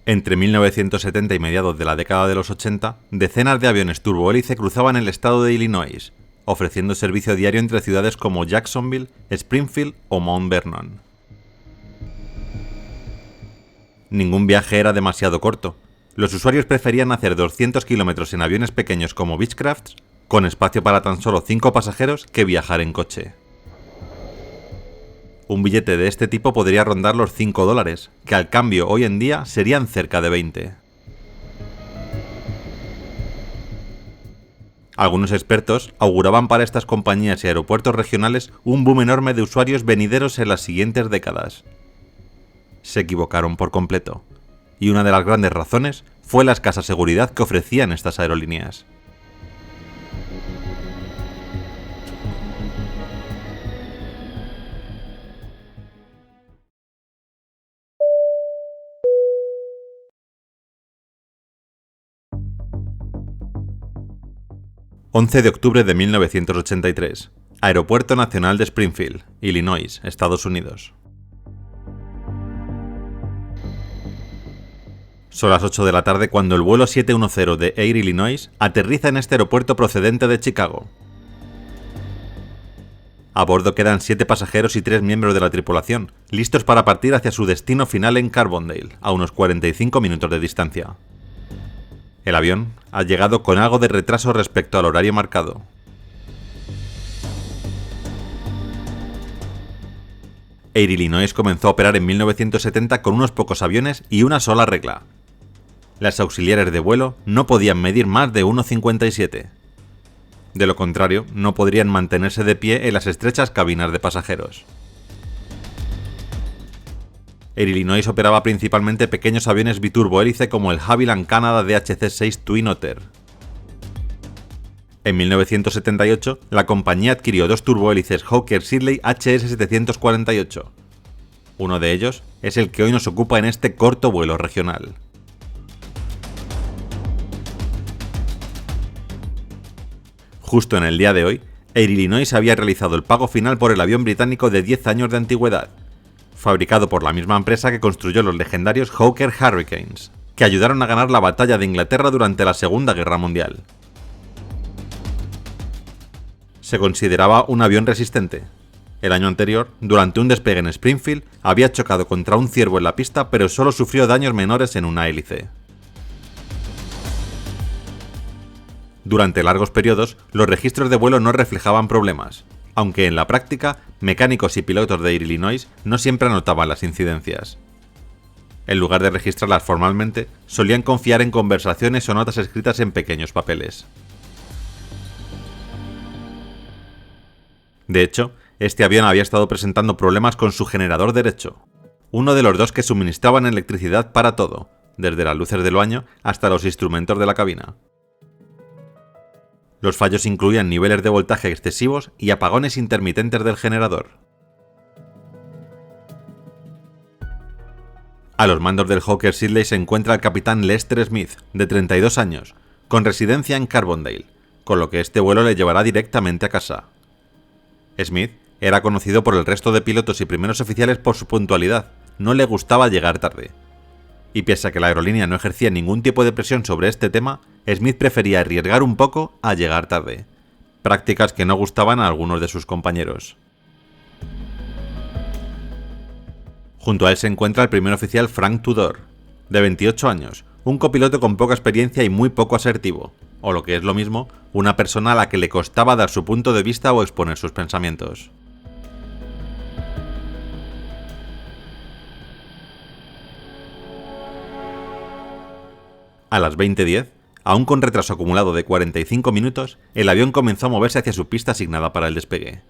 Entre 1970 y mediados de la década de los 80, decenas de aviones turbohélice cruzaban el estado de Illinois, ofreciendo servicio diario entre ciudades como Jacksonville, Springfield o Mount Vernon. Ningún viaje era demasiado corto. Los usuarios preferían hacer 200 kilómetros en aviones pequeños como Beechcraft, con espacio para tan solo 5 pasajeros, que viajar en coche. Un billete de este tipo podría rondar los $5, que al cambio hoy en día serían cerca de 20. Algunos expertos auguraban para estas compañías y aeropuertos regionales un boom enorme de usuarios venideros en las siguientes décadas. Se equivocaron por completo, y una de las grandes razones fue la escasa seguridad que ofrecían estas aerolíneas. ...11 de octubre de 1983... Aeropuerto Nacional de Springfield, Illinois, Estados Unidos. Son las 8 de la tarde cuando el vuelo 710 de Air Illinois aterriza en este aeropuerto procedente de Chicago. A bordo quedan 7 pasajeros y 3 miembros de la tripulación, listos para partir hacia su destino final en Carbondale, a unos 45 minutos de distancia. El avión ha llegado con algo de retraso respecto al horario marcado. Air Illinois comenzó a operar en 1970 con unos pocos aviones y una sola regla. Las auxiliares de vuelo no podían medir más de 1,57. De lo contrario, no podrían mantenerse de pie en las estrechas cabinas de pasajeros. Air Illinois operaba principalmente pequeños aviones biturbohélice como el Havilland Canada DHC-6 Twin Otter. En 1978, la compañía adquirió 2 turbohélices Hawker Siddeley HS-748. Uno de ellos es el que hoy nos ocupa en este corto vuelo regional. Justo en el día de hoy, Air Illinois había realizado el pago final por el avión británico de 10 años de antigüedad, fabricado por la misma empresa que construyó los legendarios Hawker Hurricanes, que ayudaron a ganar la batalla de Inglaterra durante la Segunda Guerra Mundial. Se consideraba un avión resistente. El año anterior, durante un despegue en Springfield, había chocado contra un ciervo en la pista, pero solo sufrió daños menores en una hélice. Durante largos periodos, los registros de vuelo no reflejaban problemas, aunque en la práctica, mecánicos y pilotos de Air Illinois no siempre anotaban las incidencias. En lugar de registrarlas formalmente, solían confiar en conversaciones o notas escritas en pequeños papeles. De hecho, este avión había estado presentando problemas con su generador derecho, uno de los 2 que suministraban electricidad para todo, desde las luces del baño hasta los instrumentos de la cabina. Los fallos incluían niveles de voltaje excesivos y apagones intermitentes del generador. A los mandos del Hawker Siddeley se encuentra el capitán Lester Smith, de 32 años, con residencia en Carbondale, con lo que este vuelo le llevará directamente a casa. Smith era conocido por el resto de pilotos y primeros oficiales por su puntualidad, no le gustaba llegar tarde. Y pese a que la aerolínea no ejercía ningún tipo de presión sobre este tema, Smith prefería arriesgar un poco a llegar tarde, prácticas que no gustaban a algunos de sus compañeros. Junto a él se encuentra el primer oficial Frank Tudor, de 28 años, un copiloto con poca experiencia y muy poco asertivo, o lo que es lo mismo, una persona a la que le costaba dar su punto de vista o exponer sus pensamientos. A las 20:10, aún con retraso acumulado de 45 minutos, el avión comenzó a moverse hacia su pista asignada para el despegue.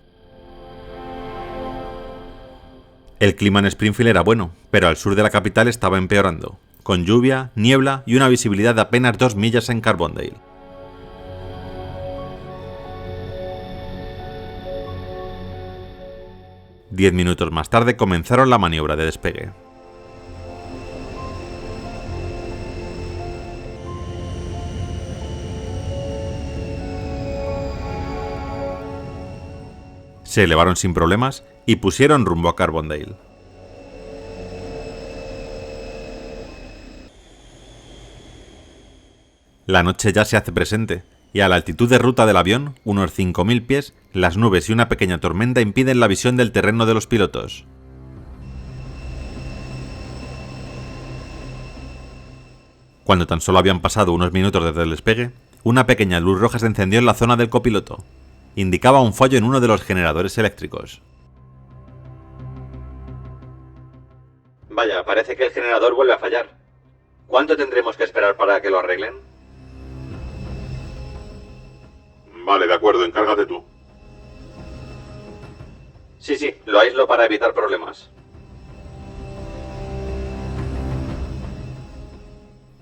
El clima en Springfield era bueno, pero al sur de la capital estaba empeorando, con lluvia, niebla y una visibilidad de apenas 2 millas en Carbondale. Diez minutos más tarde comenzaron la maniobra de despegue. Se elevaron sin problemas y pusieron rumbo a Carbondale. La noche ya se hace presente, y a la altitud de ruta del avión, unos 5.000 pies, las nubes y una pequeña tormenta impiden la visión del terreno de los pilotos. Cuando tan solo habían pasado unos minutos desde el despegue, una pequeña luz roja se encendió en la zona del copiloto. Indicaba un fallo en uno de los generadores eléctricos. Vaya, parece que el generador vuelve a fallar. ¿Cuánto tendremos que esperar para que lo arreglen? Vale, de acuerdo, encárgate tú. Sí, lo aíslo para evitar problemas.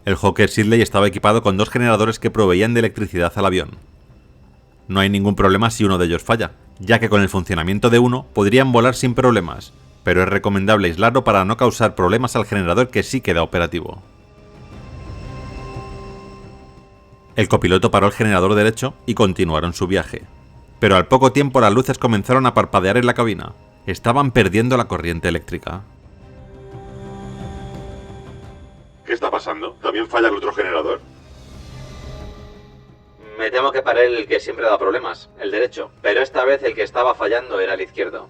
El Hawker Siddeley estaba equipado con 2 generadores que proveían de electricidad al avión. No hay ningún problema si uno de ellos falla, ya que con el funcionamiento de uno podrían volar sin problemas, pero es recomendable aislarlo para no causar problemas al generador que sí queda operativo. El copiloto paró el generador derecho y continuaron su viaje. Pero al poco tiempo las luces comenzaron a parpadear en la cabina. Estaban perdiendo la corriente eléctrica. ¿Qué está pasando? ¿También falla el otro generador? Me temo que para él el que siempre da problemas, el derecho, pero esta vez el que estaba fallando era el izquierdo.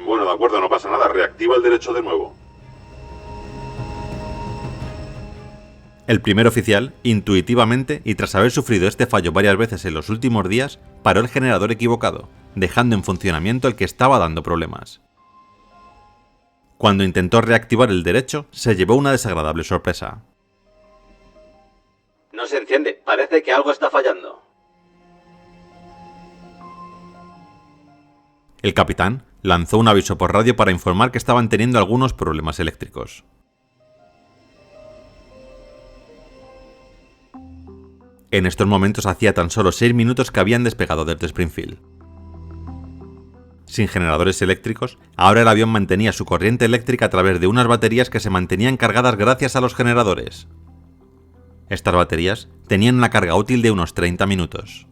Bueno, de acuerdo, no pasa nada, reactiva el derecho de nuevo. El primer oficial, intuitivamente y tras haber sufrido este fallo varias veces en los últimos días, paró el generador equivocado, dejando en funcionamiento el que estaba dando problemas. Cuando intentó reactivar el derecho, se llevó una desagradable sorpresa. No se enciende, parece que algo está fallando. El capitán lanzó un aviso por radio para informar que estaban teniendo algunos problemas eléctricos. En estos momentos hacía tan solo 6 minutos que habían despegado desde Springfield. Sin generadores eléctricos, ahora el avión mantenía su corriente eléctrica a través de unas baterías que se mantenían cargadas gracias a los generadores. Estas baterías tenían una carga útil de unos 30 minutos.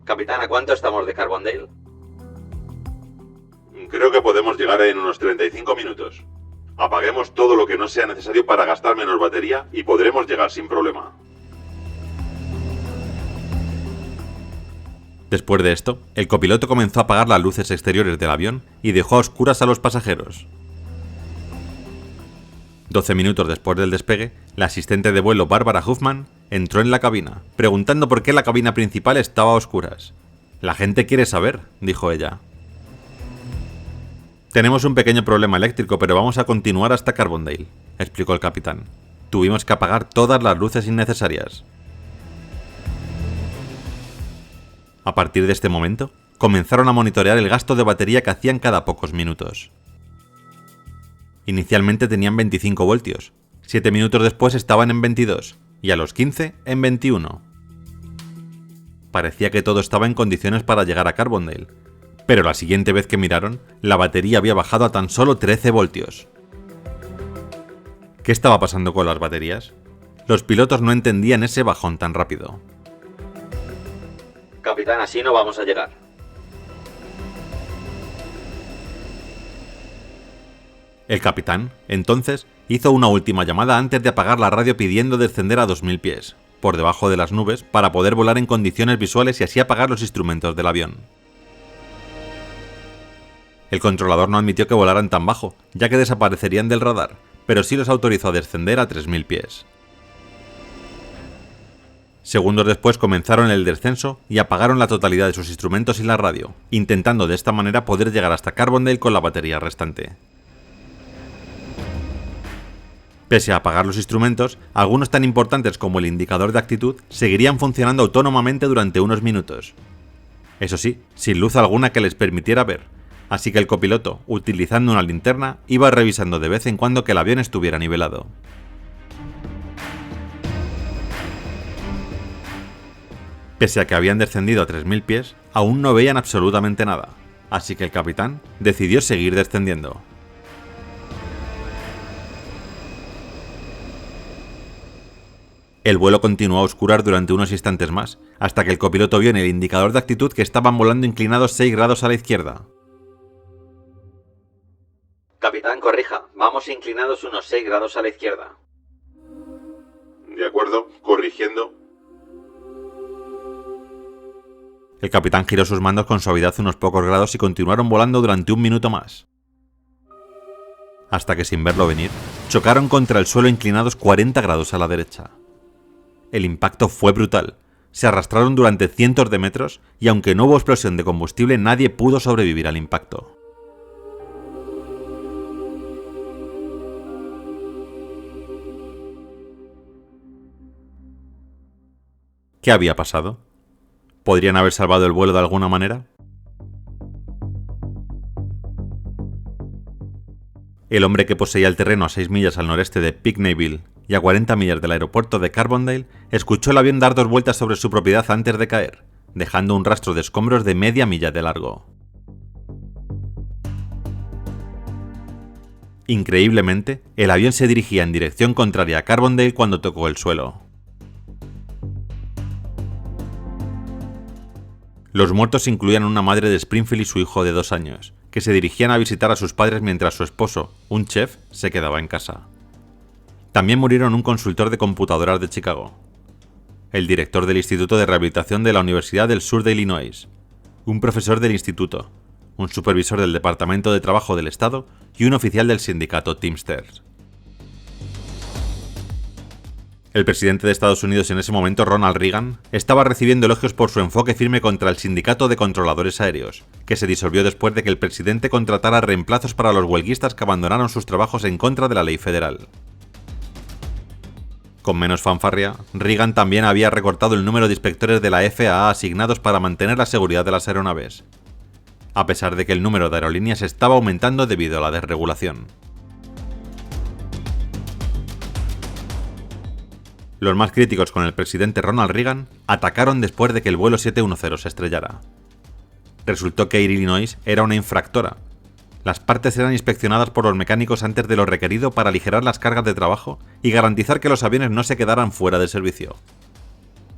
Capitán, ¿a cuánto estamos de Carbondale? Creo que podemos llegar en unos 35 minutos. Apaguemos todo lo que no sea necesario para gastar menos batería y podremos llegar sin problema. Después de esto, el copiloto comenzó a apagar las luces exteriores del avión y dejó a oscuras a los pasajeros. 12 minutos después del despegue, la asistente de vuelo Barbara Huffman entró en la cabina, preguntando por qué la cabina principal estaba a oscuras. «La gente quiere saber», dijo ella. «Tenemos un pequeño problema eléctrico, pero vamos a continuar hasta Carbondale», explicó el capitán. «Tuvimos que apagar todas las luces innecesarias». A partir de este momento, comenzaron a monitorear el gasto de batería que hacían cada pocos minutos. Inicialmente tenían 25 voltios, 7 minutos después estaban en 22 y a los 15 en 21. Parecía que todo estaba en condiciones para llegar a Carbondale, pero la siguiente vez que miraron, la batería había bajado a tan solo 13 voltios. ¿Qué estaba pasando con las baterías? Los pilotos no entendían ese bajón tan rápido. Capitán, así no vamos a llegar. El capitán, entonces, hizo una última llamada antes de apagar la radio pidiendo descender a 2000 pies, por debajo de las nubes, para poder volar en condiciones visuales y así apagar los instrumentos del avión. El controlador no admitió que volaran tan bajo, ya que desaparecerían del radar, pero sí los autorizó a descender a 3000 pies. Segundos después comenzaron el descenso y apagaron la totalidad de sus instrumentos y la radio, intentando de esta manera poder llegar hasta Carbondale con la batería restante. Pese a apagar los instrumentos, algunos tan importantes como el indicador de actitud seguirían funcionando autónomamente durante unos minutos. Eso sí, sin luz alguna que les permitiera ver, así que el copiloto, utilizando una linterna, iba revisando de vez en cuando que el avión estuviera nivelado. Pese a que habían descendido a 3000 pies, aún no veían absolutamente nada, así que el capitán decidió seguir descendiendo. El vuelo continuó a oscurar durante unos instantes más, hasta que el copiloto vio en el indicador de actitud que estaban volando inclinados 6 grados a la izquierda. Capitán, corrija, vamos inclinados unos 6 grados a la izquierda. ¿de acuerdo? Corrigiendo. El capitán giró sus mandos con suavidad unos pocos grados y continuaron volando durante 1 minuto más. Hasta que, sin verlo venir, chocaron contra el suelo inclinados 40 grados a la derecha. El impacto fue brutal. Se arrastraron durante cientos de metros y aunque no hubo explosión de combustible, nadie pudo sobrevivir al impacto. ¿Qué había pasado? ¿Podrían haber salvado el vuelo de alguna manera? El hombre que poseía el terreno a 6 millas al noreste de Pinckneyville y a 40 millas del aeropuerto de Carbondale escuchó el avión dar 2 vueltas sobre su propiedad antes de caer, dejando un rastro de escombros de media milla de largo. Increíblemente, el avión se dirigía en dirección contraria a Carbondale cuando tocó el suelo. Los muertos incluían una madre de Springfield y su hijo de 2 años, que se dirigían a visitar a sus padres mientras su esposo, un chef, se quedaba en casa. También murieron un consultor de computadoras de Chicago, el director del Instituto de Rehabilitación de la Universidad del Sur de Illinois, un profesor del instituto, un supervisor del Departamento de Trabajo del Estado y un oficial del sindicato Teamsters. El presidente de Estados Unidos en ese momento, Ronald Reagan, estaba recibiendo elogios por su enfoque firme contra el sindicato de controladores aéreos, que se disolvió después de que el presidente contratara reemplazos para los huelguistas que abandonaron sus trabajos en contra de la ley federal. Con menos fanfarria, Reagan también había recortado el número de inspectores de la FAA asignados para mantener la seguridad de las aeronaves, a pesar de que el número de aerolíneas estaba aumentando debido a la desregulación. Los más críticos con el presidente Ronald Reagan atacaron después de que el vuelo 710 se estrellara. Resultó que Air Illinois era una infractora. Las partes eran inspeccionadas por los mecánicos antes de lo requerido para aligerar las cargas de trabajo y garantizar que los aviones no se quedaran fuera de servicio,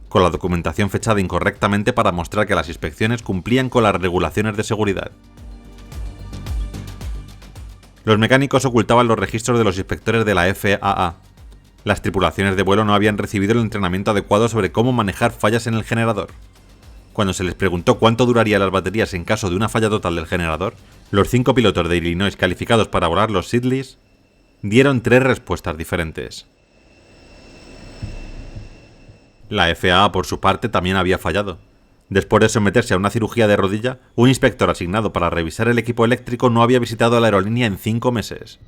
con la documentación fechada incorrectamente para mostrar que las inspecciones cumplían con las regulaciones de seguridad. Los mecánicos ocultaban los registros de los inspectores de la FAA. Las tripulaciones de vuelo no habían recibido el entrenamiento adecuado sobre cómo manejar fallas en el generador. Cuando se les preguntó cuánto durarían las baterías en caso de una falla total del generador, los 5 pilotos de Illinois calificados para volar los Sidleys dieron 3 respuestas diferentes. La FAA, por su parte, también había fallado. Después de someterse a una cirugía de rodilla, un inspector asignado para revisar el equipo eléctrico no había visitado la aerolínea en 5 meses.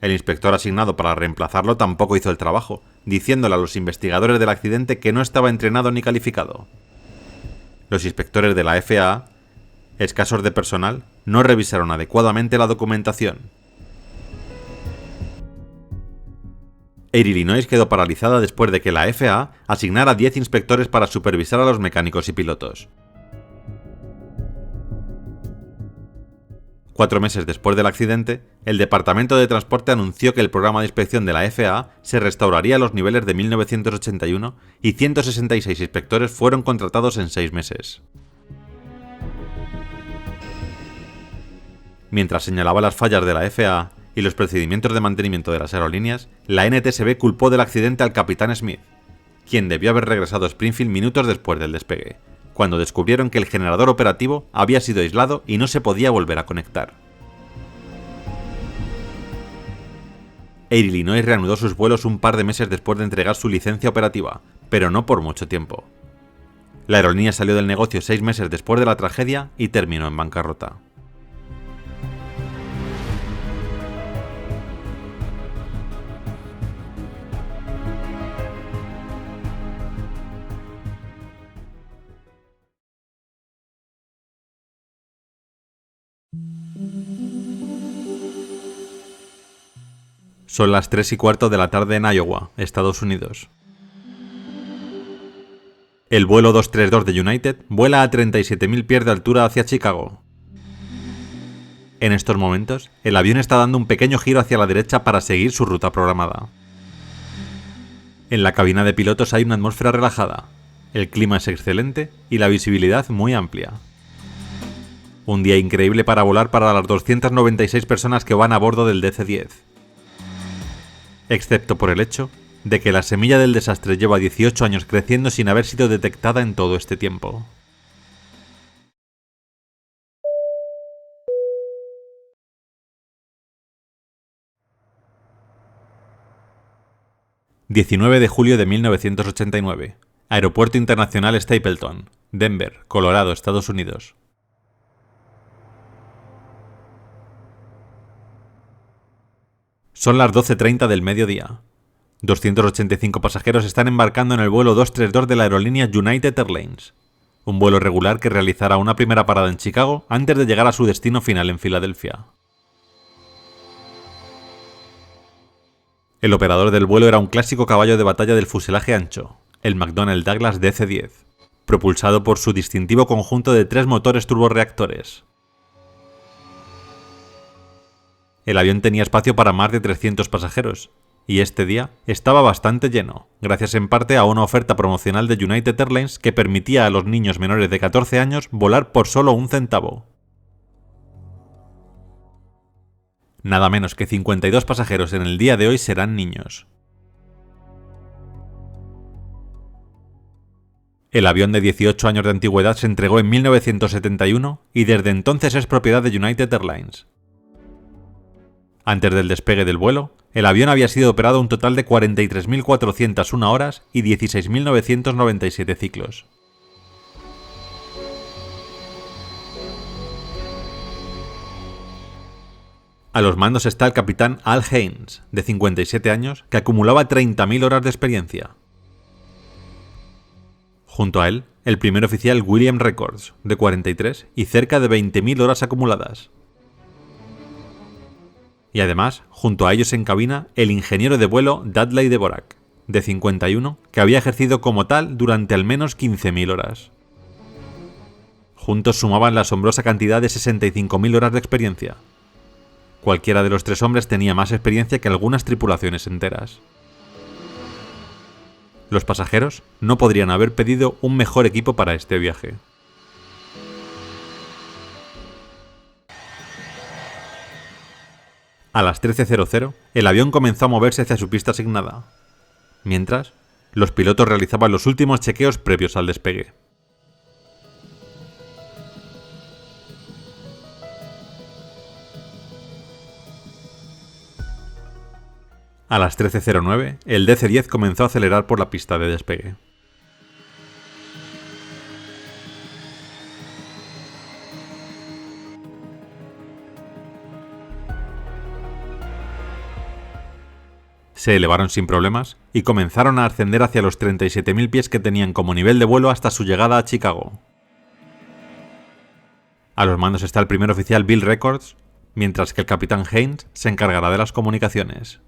El inspector asignado para reemplazarlo tampoco hizo el trabajo, diciéndole a los investigadores del accidente que no estaba entrenado ni calificado. Los inspectores de la FAA, escasos de personal, no revisaron adecuadamente la documentación. Air Illinois quedó paralizada después de que la FAA asignara 10 inspectores para supervisar a los mecánicos y pilotos. 4 meses después del accidente, el Departamento de Transporte anunció que el programa de inspección de la FAA se restauraría a los niveles de 1981 y 166 inspectores fueron contratados en 6 meses. Mientras señalaba las fallas de la FAA y los procedimientos de mantenimiento de las aerolíneas, la NTSB culpó del accidente al capitán Smith, quien debió haber regresado a Springfield minutos después del despegue, cuando descubrieron que el generador operativo había sido aislado y no se podía volver a conectar. Air Illinois reanudó sus vuelos un par de meses después de entregar su licencia operativa, pero no por mucho tiempo. La aerolínea salió del negocio 6 meses después de la tragedia y terminó en bancarrota. Son las 3:15 de la tarde en Iowa, Estados Unidos. El vuelo 232 de United vuela a 37.000 pies de altura hacia Chicago. En estos momentos, el avión está dando un pequeño giro hacia la derecha para seguir su ruta programada. En la cabina de pilotos hay una atmósfera relajada, el clima es excelente y la visibilidad muy amplia. Un día increíble para volar para las 296 personas que van a bordo del DC-10. Excepto por el hecho de que la semilla del desastre lleva 18 años creciendo sin haber sido detectada en todo este tiempo. ...19 de julio de 1989... Aeropuerto Internacional Stapleton, Denver, Colorado, Estados Unidos. Son las 12:30 del mediodía. 285 pasajeros están embarcando en el vuelo 232 de la aerolínea United Airlines, un vuelo regular que realizará una primera parada en Chicago antes de llegar a su destino final en Filadelfia. El operador del vuelo era un clásico caballo de batalla del fuselaje ancho, el McDonnell Douglas DC-10, propulsado por su distintivo conjunto de 3 motores turborreactores. El avión tenía espacio para más de 300 pasajeros, y este día estaba bastante lleno, gracias en parte a una oferta promocional de United Airlines que permitía a los niños menores de 14 años volar por solo 1 centavo. Nada menos que 52 pasajeros en el día de hoy serán niños. El avión de 18 años de antigüedad se entregó en 1971 y desde entonces es propiedad de United Airlines. Antes del despegue del vuelo, el avión había sido operado un total de 43.401 horas y 16.997 ciclos. A los mandos está el capitán Al Haynes, de 57 años, que acumulaba 30.000 horas de experiencia. Junto a él, el primer oficial William Records, de 43 y cerca de 20.000 horas acumuladas. Y además, junto a ellos en cabina, el ingeniero de vuelo Dudley Dvorak, de 51, que había ejercido como tal durante al menos 15.000 horas. Juntos sumaban la asombrosa cantidad de 65.000 horas de experiencia. Cualquiera de los 3 hombres tenía más experiencia que algunas tripulaciones enteras. Los pasajeros no podrían haber pedido un mejor equipo para este viaje. A las 13:00, el avión comenzó a moverse hacia su pista asignada. Mientras, los pilotos realizaban los últimos chequeos previos al despegue. A las 13:09, el DC-10 comenzó a acelerar por la pista de despegue. Se elevaron sin problemas y comenzaron a ascender hacia los 37.000 pies que tenían como nivel de vuelo hasta su llegada a Chicago. A los mandos está el primer oficial Bill Records, mientras que el capitán Haynes se encargará de las comunicaciones.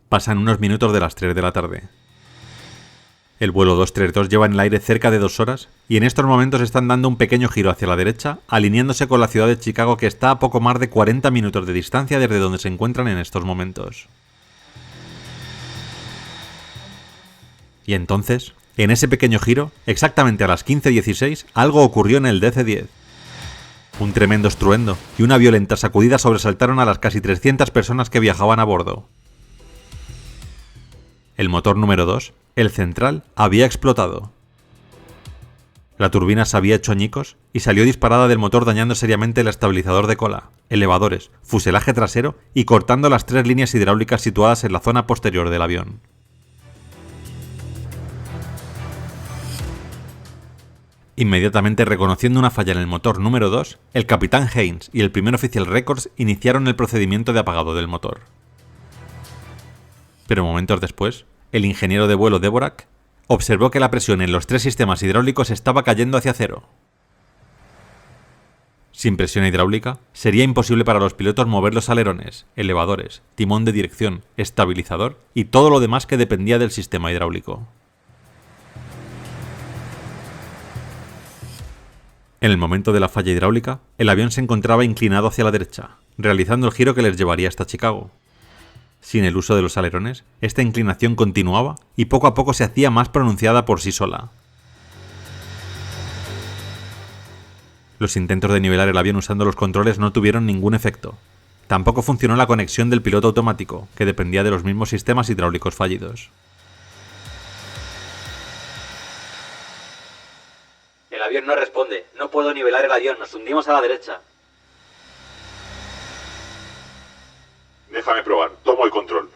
Pasan unos minutos de las 3 de la tarde. El vuelo 232 lleva en el aire cerca de 2 horas y en estos momentos están dando un pequeño giro hacia la derecha, alineándose con la ciudad de Chicago, que está a poco más de 40 minutos de distancia desde donde se encuentran en estos momentos. Y entonces, en ese pequeño giro, exactamente a las 15:16, algo ocurrió en el DC-10. Un tremendo estruendo y una violenta sacudida sobresaltaron a las casi 300 personas que viajaban a bordo. El motor número 2, el central, había explotado. La turbina se había hecho añicos y salió disparada del motor, dañando seriamente el estabilizador de cola, elevadores, fuselaje trasero y cortando las 3 líneas hidráulicas situadas en la zona posterior del avión. Inmediatamente reconociendo una falla en el motor número 2, el capitán Haynes y el primer oficial Records iniciaron el procedimiento de apagado del motor. Pero momentos después, el ingeniero de vuelo Dvorak observó que la presión en los 3 sistemas hidráulicos estaba cayendo hacia cero. Sin presión hidráulica, sería imposible para los pilotos mover los alerones, elevadores, timón de dirección, estabilizador y todo lo demás que dependía del sistema hidráulico. En el momento de la falla hidráulica, el avión se encontraba inclinado hacia la derecha, realizando el giro que les llevaría hasta Chicago. Sin el uso de los alerones, esta inclinación continuaba y poco a poco se hacía más pronunciada por sí sola. Los intentos de nivelar el avión usando los controles no tuvieron ningún efecto. Tampoco funcionó la conexión del piloto automático, que dependía de los mismos sistemas hidráulicos fallidos. El avión no responde. No puedo nivelar el avión. Nos hundimos a la derecha. Déjame probar. Tomo el control.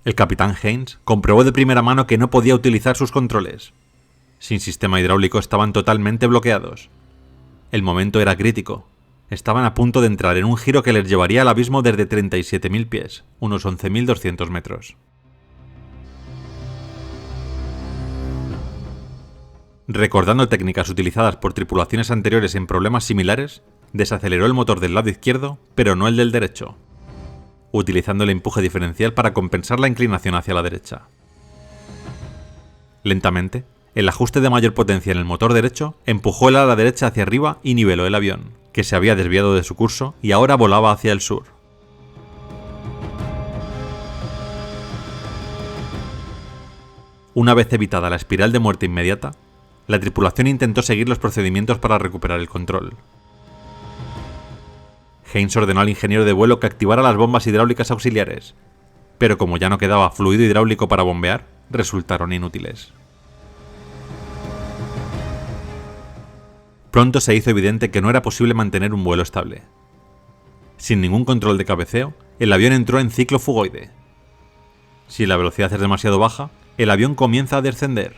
El capitán Haynes comprobó de primera mano que no podía utilizar sus controles. Sin sistema hidráulico estaban totalmente bloqueados. El momento era crítico. Estaban a punto de entrar en un giro que les llevaría al abismo desde 37.000 pies, unos 11.200 metros. Recordando técnicas utilizadas por tripulaciones anteriores en problemas similares, desaceleró el motor del lado izquierdo, pero no el del derecho, utilizando el empuje diferencial para compensar la inclinación hacia la derecha. Lentamente, el ajuste de mayor potencia en el motor derecho empujó el ala derecha hacia arriba y niveló el avión, que se había desviado de su curso y ahora volaba hacia el sur. Una vez evitada la espiral de muerte inmediata, la tripulación intentó seguir los procedimientos para recuperar el control. Haynes ordenó al ingeniero de vuelo que activara las bombas hidráulicas auxiliares, pero como ya no quedaba fluido hidráulico para bombear, resultaron inútiles. Pronto se hizo evidente que no era posible mantener un vuelo estable. Sin ningún control de cabeceo, el avión entró en ciclo fugoide. Si la velocidad es demasiado baja, el avión comienza a descender.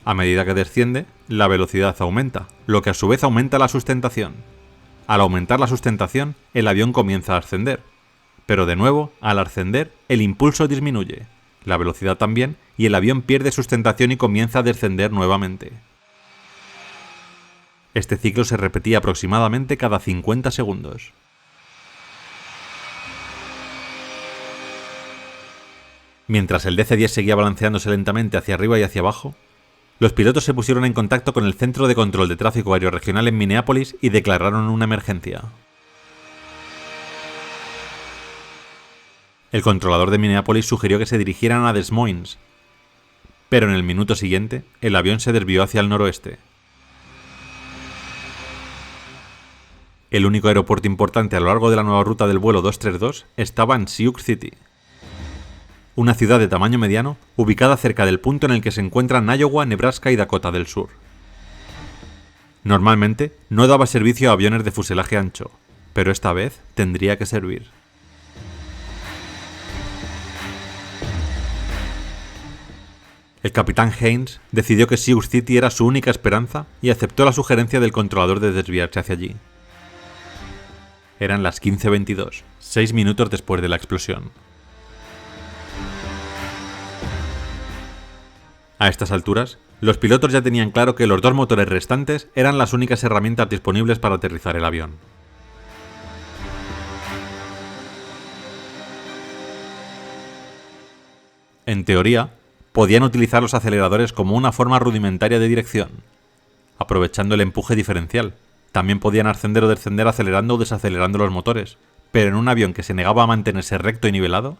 A medida que desciende, la velocidad aumenta, lo que a su vez aumenta la sustentación. Al aumentar la sustentación, el avión comienza a ascender. Pero de nuevo, al ascender, el impulso disminuye, la velocidad también, y el avión pierde sustentación y comienza a descender nuevamente. Este ciclo se repetía aproximadamente cada 50 segundos. Mientras el DC-10 seguía balanceándose lentamente hacia arriba y hacia abajo, los pilotos se pusieron en contacto con el Centro de Control de Tráfico Aéreo Regional en Minneapolis y declararon una emergencia. El controlador de Minneapolis sugirió que se dirigieran a Des Moines, pero en el minuto siguiente, el avión se desvió hacia el noroeste. El único aeropuerto importante a lo largo de la nueva ruta del vuelo 232 estaba en Sioux City, una ciudad de tamaño mediano ubicada cerca del punto en el que se encuentran Iowa, Nebraska y Dakota del Sur. Normalmente no daba servicio a aviones de fuselaje ancho, pero esta vez tendría que servir. El capitán Haynes decidió que Sioux City era su única esperanza y aceptó la sugerencia del controlador de desviarse hacia allí. Eran las 15:22, 6 minutos después de la explosión. A estas alturas, los pilotos ya tenían claro que los dos motores restantes eran las únicas herramientas disponibles para aterrizar el avión. En teoría, podían utilizar los aceleradores como una forma rudimentaria de dirección, aprovechando el empuje diferencial. También podían ascender o descender acelerando o desacelerando los motores, pero en un avión que se negaba a mantenerse recto y nivelado,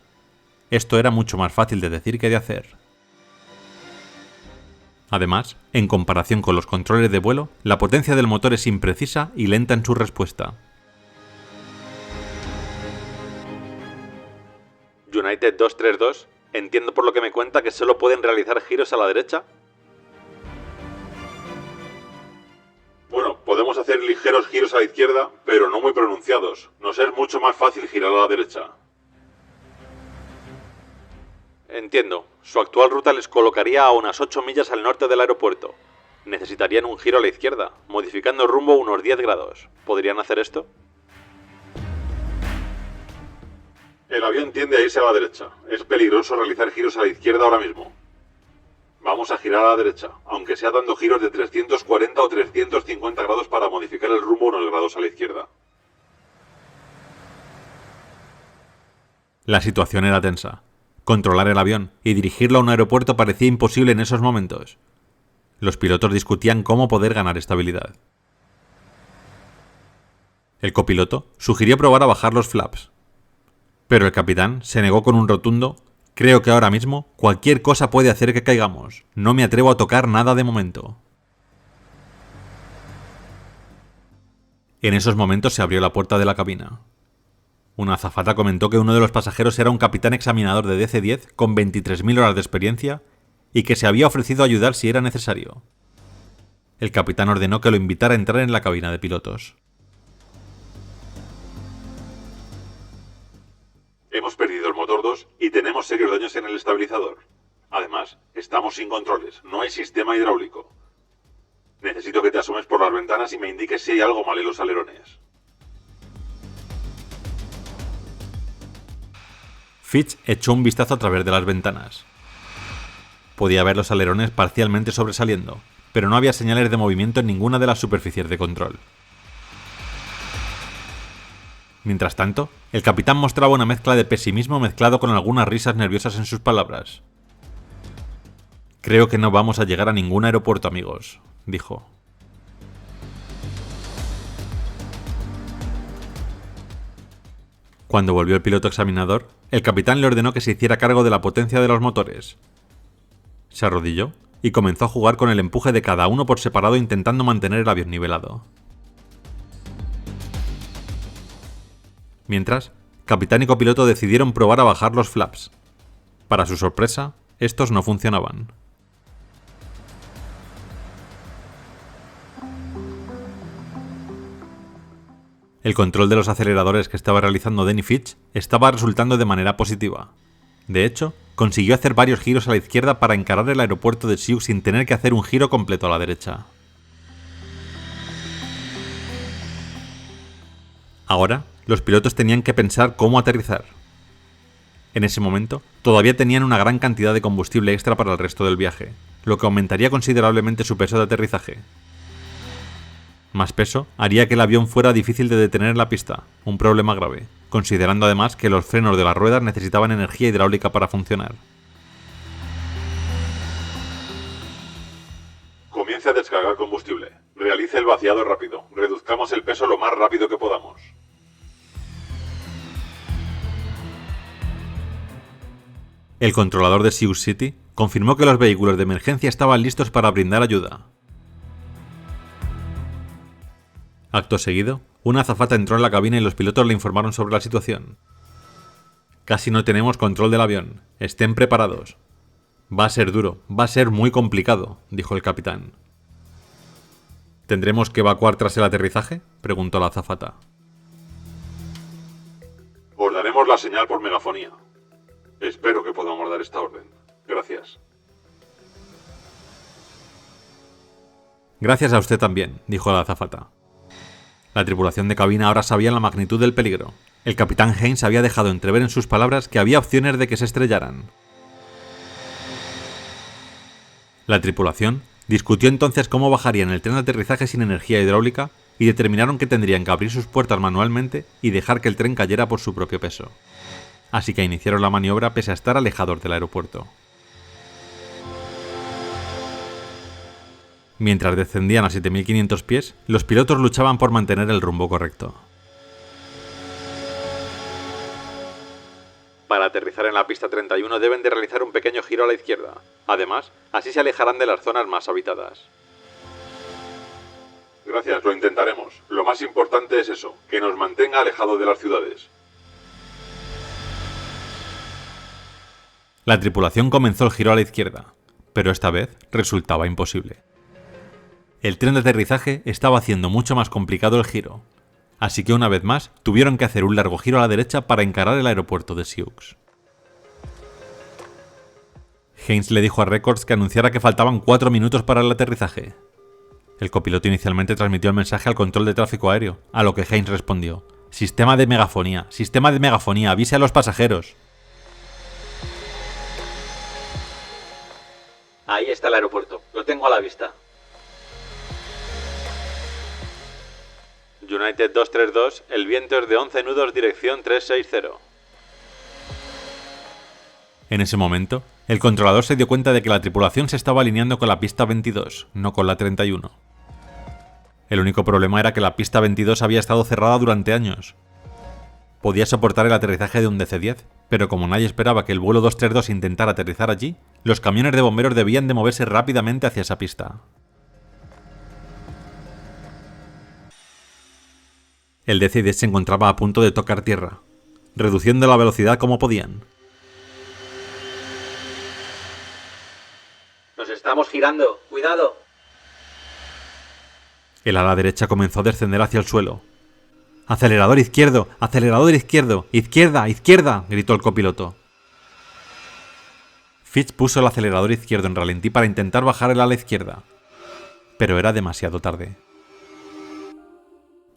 esto era mucho más fácil de decir que de hacer. Además, en comparación con los controles de vuelo, la potencia del motor es imprecisa y lenta en su respuesta. United 232, entiendo por lo que me cuenta que solo pueden realizar giros a la derecha. Bueno, podemos hacer ligeros giros a la izquierda, pero no muy pronunciados. Nos es mucho más fácil girar a la derecha. Entiendo. Su actual ruta les colocaría a unas 8 millas al norte del aeropuerto. Necesitarían un giro a la izquierda, modificando rumbo unos 10 grados. ¿Podrían hacer esto? El avión tiende a irse a la derecha. Es peligroso realizar giros a la izquierda ahora mismo. Vamos a girar a la derecha, aunque sea dando giros de 340 o 350 grados para modificar el rumbo unos grados a la izquierda. La situación era tensa. Controlar el avión y dirigirlo a un aeropuerto parecía imposible en esos momentos. Los pilotos discutían cómo poder ganar estabilidad. El copiloto sugirió probar a bajar los flaps, pero el capitán se negó con un rotundo Creo que ahora mismo cualquier cosa puede hacer que caigamos. No me atrevo a tocar nada de momento. En esos momentos se abrió la puerta de la cabina. Una azafata comentó que uno de los pasajeros era un capitán examinador de DC-10 con 23.000 horas de experiencia y que se había ofrecido a ayudar si era necesario. El capitán ordenó que lo invitara a entrar en la cabina de pilotos. Hemos perdido el motor 2 y tenemos serios daños en el estabilizador. Además, estamos sin controles, no hay sistema hidráulico. Necesito que te asomes por las ventanas y me indiques si hay algo mal en los alerones. Fitch echó un vistazo a través de las ventanas. Podía ver los alerones parcialmente sobresaliendo, pero no había señales de movimiento en ninguna de las superficies de control. Mientras tanto, el capitán mostraba una mezcla de pesimismo mezclado con algunas risas nerviosas en sus palabras. Creo que no vamos a llegar a ningún aeropuerto, amigos, dijo. Cuando volvió el piloto examinador, el capitán le ordenó que se hiciera cargo de la potencia de los motores. Se arrodilló y comenzó a jugar con el empuje de cada uno por separado intentando mantener el avión nivelado. Mientras, capitán y copiloto decidieron probar a bajar los flaps. Para su sorpresa, estos no funcionaban. El control de los aceleradores que estaba realizando Denny Fitch estaba resultando de manera positiva. De hecho, consiguió hacer varios giros a la izquierda para encarar el aeropuerto de Sioux sin tener que hacer un giro completo a la derecha. Ahora, los pilotos tenían que pensar cómo aterrizar. En ese momento, todavía tenían una gran cantidad de combustible extra para el resto del viaje, lo que aumentaría considerablemente su peso de aterrizaje. Más peso haría que el avión fuera difícil de detener en la pista, un problema grave, considerando además que los frenos de las ruedas necesitaban energía hidráulica para funcionar. Comience a descargar combustible. Realice el vaciado rápido. Reduzcamos el peso lo más rápido que podamos. El controlador de Sioux City confirmó que los vehículos de emergencia estaban listos para brindar ayuda. Acto seguido, una azafata entró en la cabina y los pilotos le informaron sobre la situación. Casi no tenemos control del avión. Estén preparados. Va a ser duro, va a ser muy complicado, dijo el capitán. ¿Tendremos que evacuar tras el aterrizaje?, preguntó la azafata. Os daremos la señal por megafonía. Espero que podamos dar esta orden. Gracias. Gracias a usted también, dijo la azafata. La tripulación de cabina ahora sabía la magnitud del peligro. El capitán Haynes había dejado entrever en sus palabras que había opciones de que se estrellaran. La tripulación discutió entonces cómo bajarían el tren de aterrizaje sin energía hidráulica y determinaron que tendrían que abrir sus puertas manualmente y dejar que el tren cayera por su propio peso. Así que iniciaron la maniobra pese a estar alejados del aeropuerto. Mientras descendían a 7.500 pies, los pilotos luchaban por mantener el rumbo correcto. Para aterrizar en la pista 31 deben de realizar un pequeño giro a la izquierda. Además, así se alejarán de las zonas más habitadas. Gracias, lo intentaremos. Lo más importante es eso, que nos mantenga alejados de las ciudades. La tripulación comenzó el giro a la izquierda, pero esta vez resultaba imposible. El tren de aterrizaje estaba haciendo mucho más complicado el giro, así que una vez más tuvieron que hacer un largo giro a la derecha para encarar el aeropuerto de Sioux. Haynes le dijo a Records que anunciara que faltaban 4 minutos para el aterrizaje. El copiloto inicialmente transmitió el mensaje al control de tráfico aéreo, a lo que Haynes respondió: sistema de megafonía, avise a los pasajeros. Ahí está el aeropuerto, lo tengo a la vista. United 232, el viento es de 11 nudos dirección 360. En ese momento, el controlador se dio cuenta de que la tripulación se estaba alineando con la pista 22, no con la 31. El único problema era que la pista 22 había estado cerrada durante años. Podía soportar el aterrizaje de un DC-10, Pero como nadie esperaba que el vuelo 232 intentara aterrizar allí, los camiones de bomberos debían de moverse rápidamente hacia esa pista. El DC-10 se encontraba a punto de tocar tierra, reduciendo la velocidad como podían. Nos estamos girando. ¡Cuidado! El ala derecha comenzó a descender hacia el suelo. ¡Acelerador izquierdo! ¡Acelerador izquierdo! ¡Izquierda! ¡Izquierda!, gritó el copiloto. Fitch puso el acelerador izquierdo en ralentí para intentar bajar el ala izquierda, pero era demasiado tarde.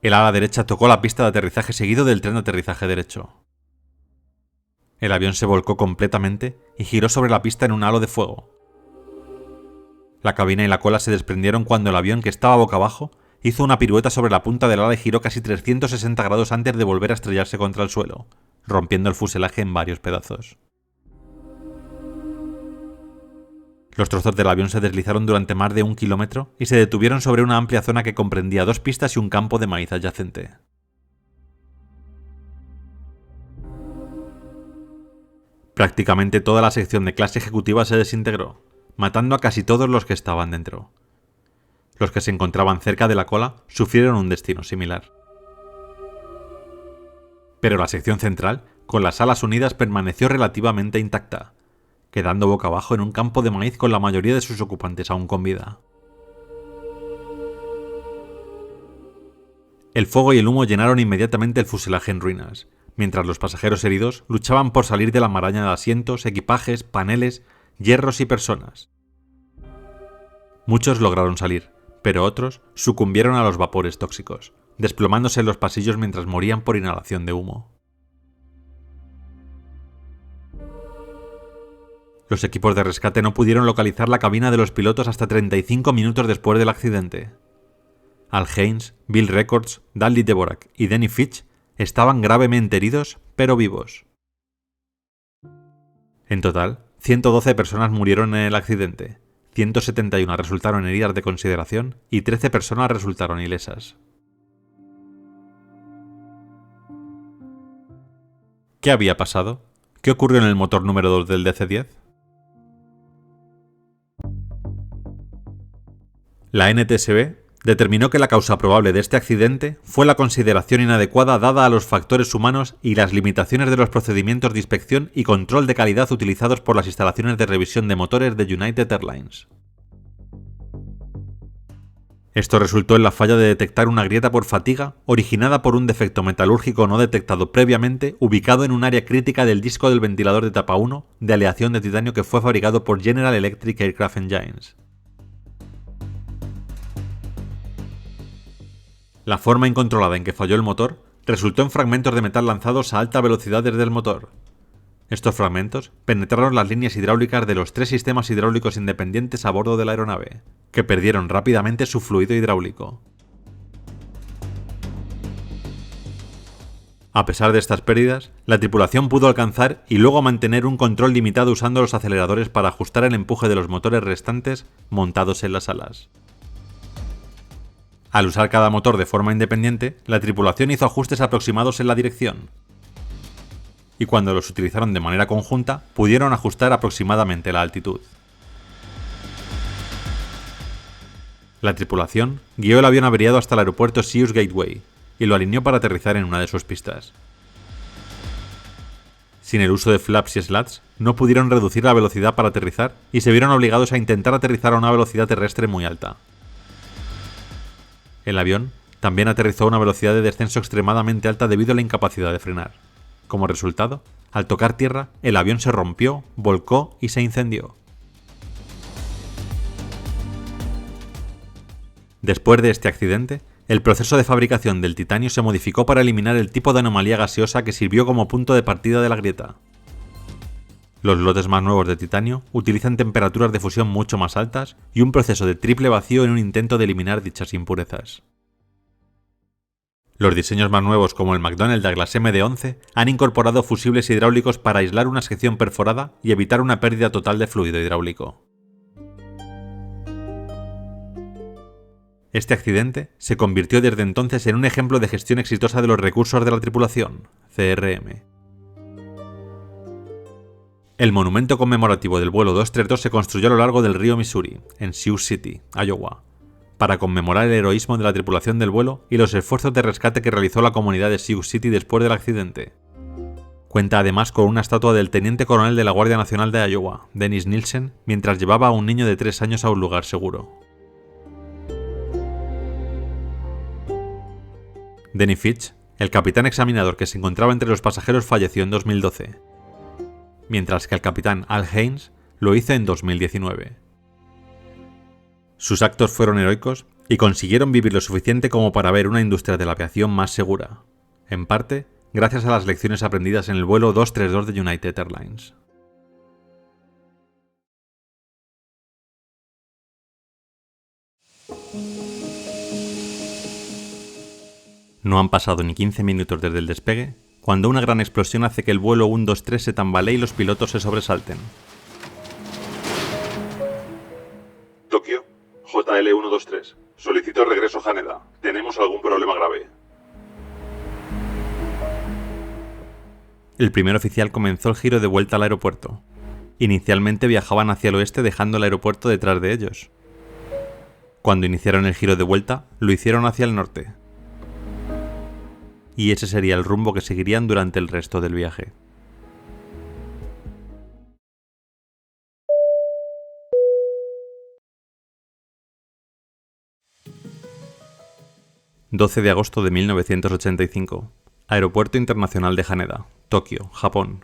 El ala derecha tocó la pista de aterrizaje seguido del tren de aterrizaje derecho. El avión se volcó completamente y giró sobre la pista en un halo de fuego. La cabina y la cola se desprendieron cuando el avión, que estaba boca abajo, hizo una pirueta sobre la punta del ala y giró casi 360 grados antes de volver a estrellarse contra el suelo, rompiendo el fuselaje en varios pedazos. Los trozos del avión se deslizaron durante más de 1 kilómetro y se detuvieron sobre una amplia zona que comprendía 2 pistas y un campo de maíz adyacente. Prácticamente toda la sección de clase ejecutiva se desintegró, matando a casi todos los que estaban dentro. Los que se encontraban cerca de la cola sufrieron un destino similar. Pero la sección central, con las alas unidas, permaneció relativamente intacta, quedando boca abajo en un campo de maíz con la mayoría de sus ocupantes aún con vida. El fuego y el humo llenaron inmediatamente el fuselaje en ruinas, mientras los pasajeros heridos luchaban por salir de la maraña de asientos, equipajes, paneles, hierros y personas. Muchos lograron salir, pero otros sucumbieron a los vapores tóxicos, desplomándose en los pasillos mientras morían por inhalación de humo. Los equipos de rescate no pudieron localizar la cabina de los pilotos hasta 35 minutos después del accidente. Al Haynes, Bill Records, Dudley Dvorak y Denny Fitch estaban gravemente heridos, pero vivos. En total, 112 personas murieron en el accidente, 171 resultaron heridas de consideración y 13 personas resultaron ilesas. ¿Qué había pasado? ¿Qué ocurrió en el motor número 2 del DC-10? La NTSB determinó que la causa probable de este accidente fue la consideración inadecuada dada a los factores humanos y las limitaciones de los procedimientos de inspección y control de calidad utilizados por las instalaciones de revisión de motores de United Airlines. Esto resultó en la falla de detectar una grieta por fatiga originada por un defecto metalúrgico no detectado previamente ubicado en un área crítica del disco del ventilador de etapa 1 de aleación de titanio que fue fabricado por General Electric Aircraft Engines. La forma incontrolada en que falló el motor resultó en fragmentos de metal lanzados a alta velocidad desde el motor. Estos fragmentos penetraron las líneas hidráulicas de los 3 sistemas hidráulicos independientes a bordo de la aeronave, que perdieron rápidamente su fluido hidráulico. A pesar de estas pérdidas, la tripulación pudo alcanzar y luego mantener un control limitado usando los aceleradores para ajustar el empuje de los motores restantes montados en las alas. Al usar cada motor de forma independiente, la tripulación hizo ajustes aproximados en la dirección. Y cuando los utilizaron de manera conjunta, pudieron ajustar aproximadamente la altitud. La tripulación guió el avión averiado hasta el aeropuerto Sears Gateway y lo alineó para aterrizar en una de sus pistas. Sin el uso de flaps y slats, no pudieron reducir la velocidad para aterrizar y se vieron obligados a intentar aterrizar a una velocidad terrestre muy alta. El avión también aterrizó a una velocidad de descenso extremadamente alta debido a la incapacidad de frenar. Como resultado, al tocar tierra, el avión se rompió, volcó y se incendió. Después de este accidente, el proceso de fabricación del titanio se modificó para eliminar el tipo de anomalía gaseosa que sirvió como punto de partida de la grieta. Los lotes más nuevos de titanio utilizan temperaturas de fusión mucho más altas y un proceso de triple vacío en un intento de eliminar dichas impurezas. Los diseños más nuevos como el McDonnell Douglas MD-11 han incorporado fusibles hidráulicos para aislar una sección perforada y evitar una pérdida total de fluido hidráulico. Este accidente se convirtió desde entonces en un ejemplo de gestión exitosa de los recursos de la tripulación, CRM. El monumento conmemorativo del vuelo 232 se construyó a lo largo del río Missouri, en Sioux City, Iowa, para conmemorar el heroísmo de la tripulación del vuelo y los esfuerzos de rescate que realizó la comunidad de Sioux City después del accidente. Cuenta además con una estatua del teniente coronel de la Guardia Nacional de Iowa, Dennis Nielsen, mientras llevaba a un niño de 3 años a un lugar seguro. Denny Fitch, el capitán examinador que se encontraba entre los pasajeros, falleció en 2012, mientras que el capitán Al Haynes lo hizo en 2019. Sus actos fueron heroicos y consiguieron vivir lo suficiente como para ver una industria de la aviación más segura, en parte gracias a las lecciones aprendidas en el vuelo 232 de United Airlines. No han pasado ni 15 minutos desde el despegue cuando una gran explosión hace que el vuelo 123 se tambalee y los pilotos se sobresalten. Tokio, JL123. Solicito regreso a Haneda. Tenemos algún problema grave. El primer oficial comenzó el giro de vuelta al aeropuerto. Inicialmente viajaban hacia el oeste dejando el aeropuerto detrás de ellos. Cuando iniciaron el giro de vuelta, lo hicieron hacia el norte. Y ese sería el rumbo que seguirían durante el resto del viaje. ...12 de agosto de 1985... Aeropuerto Internacional de Haneda, Tokio, Japón.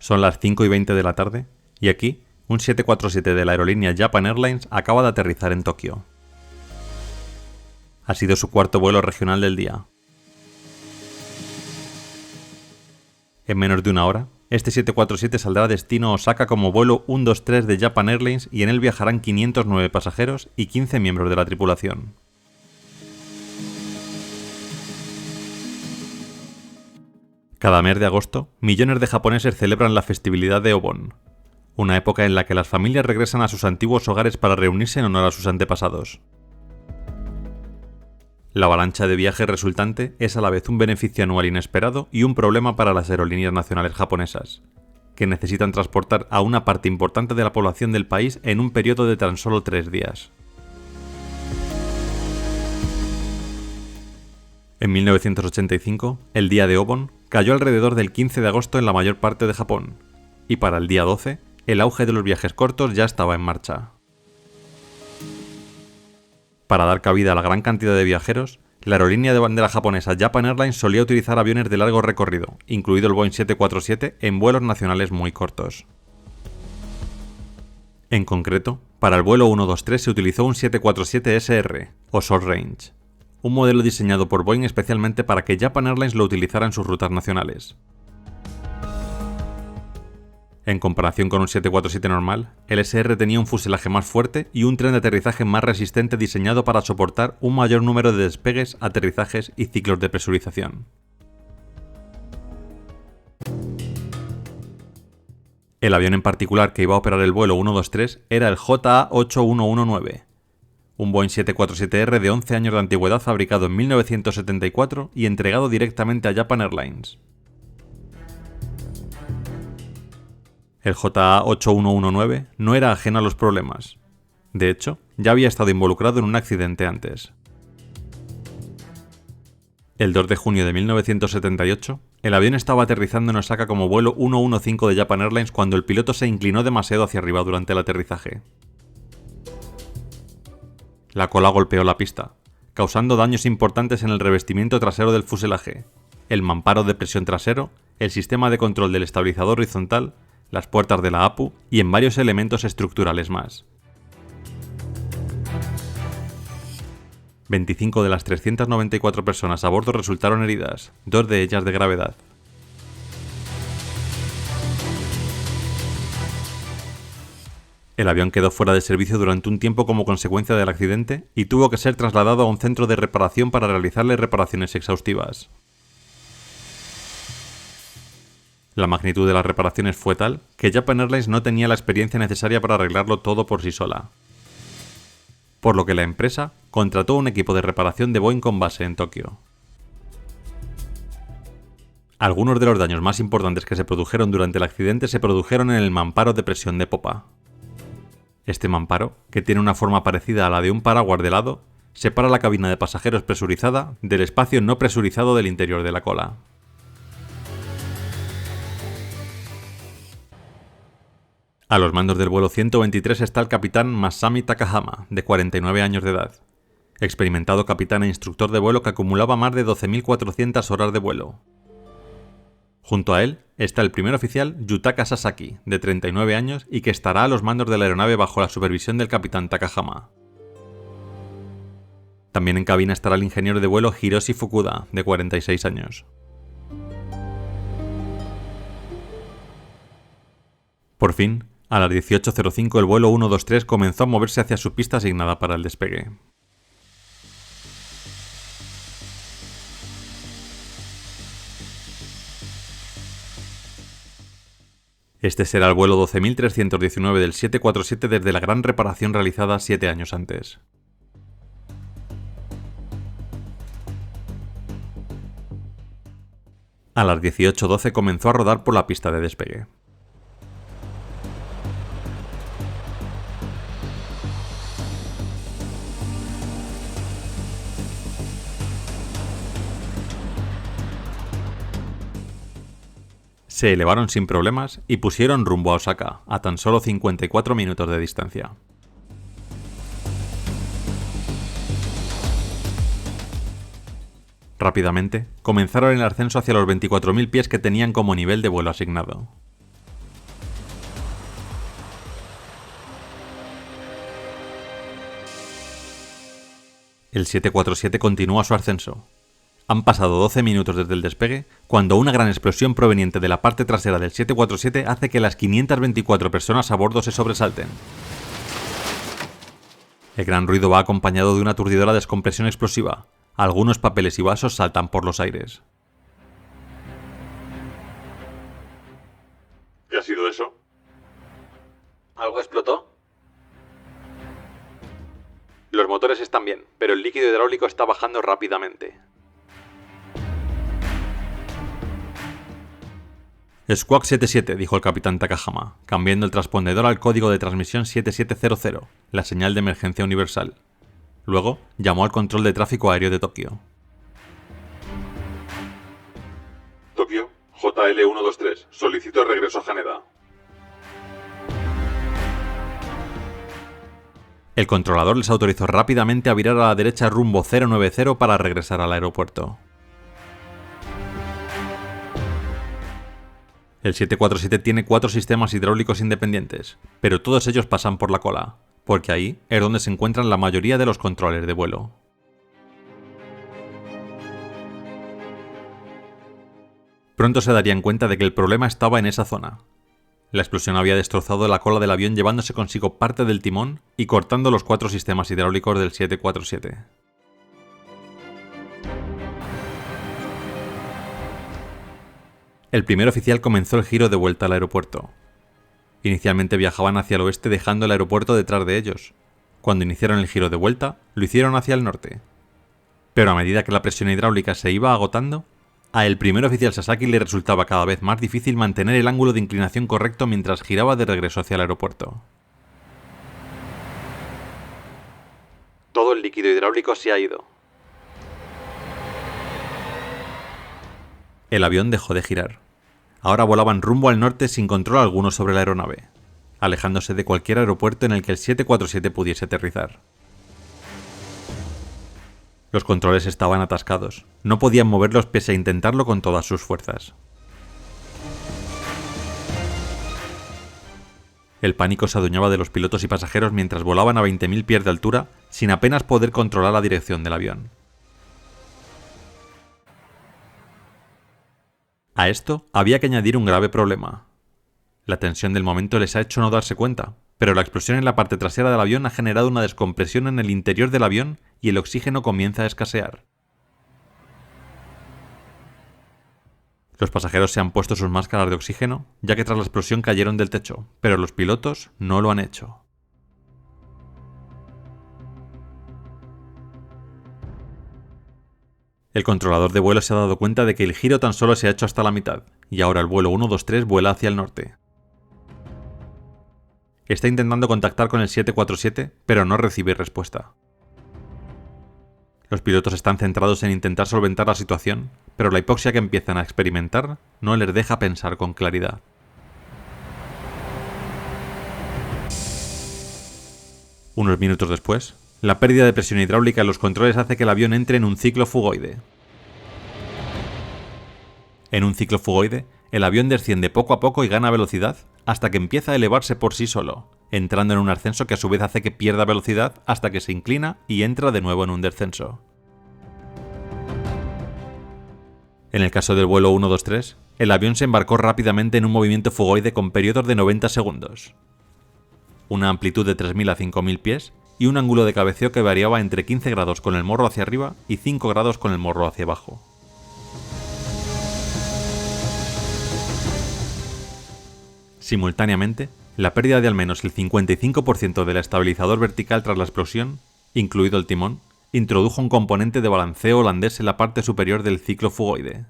Son las 5:20 de la tarde, y aquí, un 747 de la aerolínea Japan Airlines acaba de aterrizar en Tokio. Ha sido su cuarto vuelo regional del día. En menos de una hora, este 747 saldrá a destino Osaka como vuelo 123 de Japan Airlines y en él viajarán 509 pasajeros y 15 miembros de la tripulación. Cada mes de agosto, millones de japoneses celebran la festividad de Obon, una época en la que las familias regresan a sus antiguos hogares para reunirse en honor a sus antepasados. La avalancha de viajes resultante es a la vez un beneficio anual inesperado y un problema para las aerolíneas nacionales japonesas, que necesitan transportar a una parte importante de la población del país en un periodo de tan solo 3 días. En 1985, el día de Obon cayó alrededor del 15 de agosto en la mayor parte de Japón, y para el día 12, el auge de los viajes cortos ya estaba en marcha. Para dar cabida a la gran cantidad de viajeros, la aerolínea de bandera japonesa Japan Airlines solía utilizar aviones de largo recorrido, incluido el Boeing 747, en vuelos nacionales muy cortos. En concreto, para el vuelo 123 se utilizó un 747 SR, o Short Range, un modelo diseñado por Boeing especialmente para que Japan Airlines lo utilizara en sus rutas nacionales. En comparación con un 747 normal, el SR tenía un fuselaje más fuerte y un tren de aterrizaje más resistente diseñado para soportar un mayor número de despegues, aterrizajes y ciclos de presurización. El avión en particular que iba a operar el vuelo 123 era el JA8119, un Boeing 747R de 11 años de antigüedad fabricado en 1974 y entregado directamente a Japan Airlines. El JA8119 no era ajeno a los problemas. De hecho, ya había estado involucrado en un accidente antes. El 2 de junio de 1978, el avión estaba aterrizando en Osaka como vuelo 115 de Japan Airlines cuando el piloto se inclinó demasiado hacia arriba durante el aterrizaje. La cola golpeó la pista, causando daños importantes en el revestimiento trasero del fuselaje, el mamparo de presión trasero, el sistema de control del estabilizador horizontal, las puertas de la APU y en varios elementos estructurales más. 25 de las 394 personas a bordo resultaron heridas, 2 de ellas de gravedad. El avión quedó fuera de servicio durante un tiempo como consecuencia del accidente y tuvo que ser trasladado a un centro de reparación para realizarle reparaciones exhaustivas. La magnitud de las reparaciones fue tal que Japan Airlines no tenía la experiencia necesaria para arreglarlo todo por sí sola. Por lo que la empresa contrató un equipo de reparación de Boeing con base en Tokio. Algunos de los daños más importantes que se produjeron durante el accidente se produjeron en el mamparo de presión de popa. Este mamparo, que tiene una forma parecida a la de un paraguas de lado, separa la cabina de pasajeros presurizada del espacio no presurizado del interior de la cola. A los mandos del vuelo 123 está el capitán Masami Takahama, de 49 años de edad, experimentado capitán e instructor de vuelo que acumulaba más de 12.400 horas de vuelo. Junto a él está el primer oficial Yutaka Sasaki, de 39 años y que estará a los mandos de la aeronave bajo la supervisión del capitán Takahama. También en cabina estará el ingeniero de vuelo Hiroshi Fukuda, de 46 años. Por fin, a las 18:05 el vuelo 123 comenzó a moverse hacia su pista asignada para el despegue. Este será el vuelo 12.319 del 747 desde la gran reparación realizada 7 años antes. A las 18:12 comenzó a rodar por la pista de despegue. Se elevaron sin problemas y pusieron rumbo a Osaka, a tan solo 54 minutos de distancia. Rápidamente, comenzaron el ascenso hacia los 24.000 pies que tenían como nivel de vuelo asignado. El 747 continúa su ascenso. Han pasado 12 minutos desde el despegue, cuando una gran explosión proveniente de la parte trasera del 747 hace que las 524 personas a bordo se sobresalten. El gran ruido va acompañado de una aturdidora descompresión explosiva. Algunos papeles y vasos saltan por los aires. ¿Qué ha sido eso? ¿Algo explotó? Los motores están bien, pero el líquido hidráulico está bajando rápidamente. Squawk 77, dijo el capitán Takahama, cambiando el transpondedor al código de transmisión 7700, la señal de emergencia universal. Luego, llamó al control de tráfico aéreo de Tokio. Tokio, JL123, solicito regreso a Haneda. El controlador les autorizó rápidamente a virar a la derecha rumbo 090 para regresar al aeropuerto. El 747 tiene 4 sistemas hidráulicos independientes, pero todos ellos pasan por la cola, porque ahí es donde se encuentran la mayoría de los controles de vuelo. Pronto se darían cuenta de que el problema estaba en esa zona. La explosión había destrozado la cola del avión llevándose consigo parte del timón y cortando los 4 sistemas hidráulicos del 747. El primer oficial comenzó el giro de vuelta al aeropuerto. Inicialmente viajaban hacia el oeste dejando el aeropuerto detrás de ellos. Cuando iniciaron el giro de vuelta, lo hicieron hacia el norte. Pero a medida que la presión hidráulica se iba agotando, a el primer oficial Sasaki le resultaba cada vez más difícil mantener el ángulo de inclinación correcto mientras giraba de regreso hacia el aeropuerto. Todo el líquido hidráulico se ha ido. El avión dejó de girar. Ahora volaban rumbo al norte sin control alguno sobre la aeronave, alejándose de cualquier aeropuerto en el que el 747 pudiese aterrizar. Los controles estaban atascados, no podían moverlos pese a intentarlo con todas sus fuerzas. El pánico se adueñaba de los pilotos y pasajeros mientras volaban a 20.000 pies de altura sin apenas poder controlar la dirección del avión. A esto había que añadir un grave problema. La tensión del momento les ha hecho no darse cuenta, pero la explosión en la parte trasera del avión ha generado una descompresión en el interior del avión y el oxígeno comienza a escasear. Los pasajeros se han puesto sus máscaras de oxígeno, ya que tras la explosión cayeron del techo, pero los pilotos no lo han hecho. El controlador de vuelo se ha dado cuenta de que el giro tan solo se ha hecho hasta la mitad, y ahora el vuelo 123 vuela hacia el norte. Está intentando contactar con el 747, pero no recibe respuesta. Los pilotos están centrados en intentar solventar la situación, pero la hipoxia que empiezan a experimentar no les deja pensar con claridad. Unos minutos después, la pérdida de presión hidráulica en los controles hace que el avión entre en un ciclo fugoide. En un ciclo fugoide, el avión desciende poco a poco y gana velocidad hasta que empieza a elevarse por sí solo, entrando en un ascenso que a su vez hace que pierda velocidad hasta que se inclina y entra de nuevo en un descenso. En el caso del vuelo 123, el avión se embarcó rápidamente en un movimiento fugoide con periodos de 90 segundos, una amplitud de 3.000 a 5.000 pies y un ángulo de cabeceo que variaba entre 15 grados con el morro hacia arriba y 5 grados con el morro hacia abajo. Simultáneamente, la pérdida de al menos el 55% del estabilizador vertical tras la explosión, incluido el timón, introdujo un componente de balanceo holandés en la parte superior del ciclo fugoide.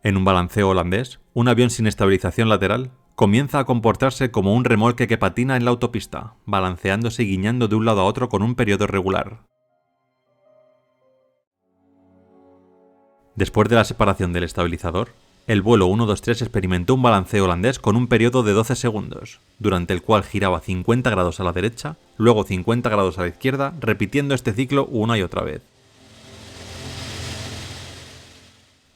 En un balanceo holandés, un avión sin estabilización lateral comienza a comportarse como un remolque que patina en la autopista, balanceándose y guiñando de un lado a otro con un periodo regular. Después de la separación del estabilizador, el vuelo 123 experimentó un balanceo holandés con un periodo de 12 segundos, durante el cual giraba 50 grados a la derecha, luego 50 grados a la izquierda, repitiendo este ciclo una y otra vez.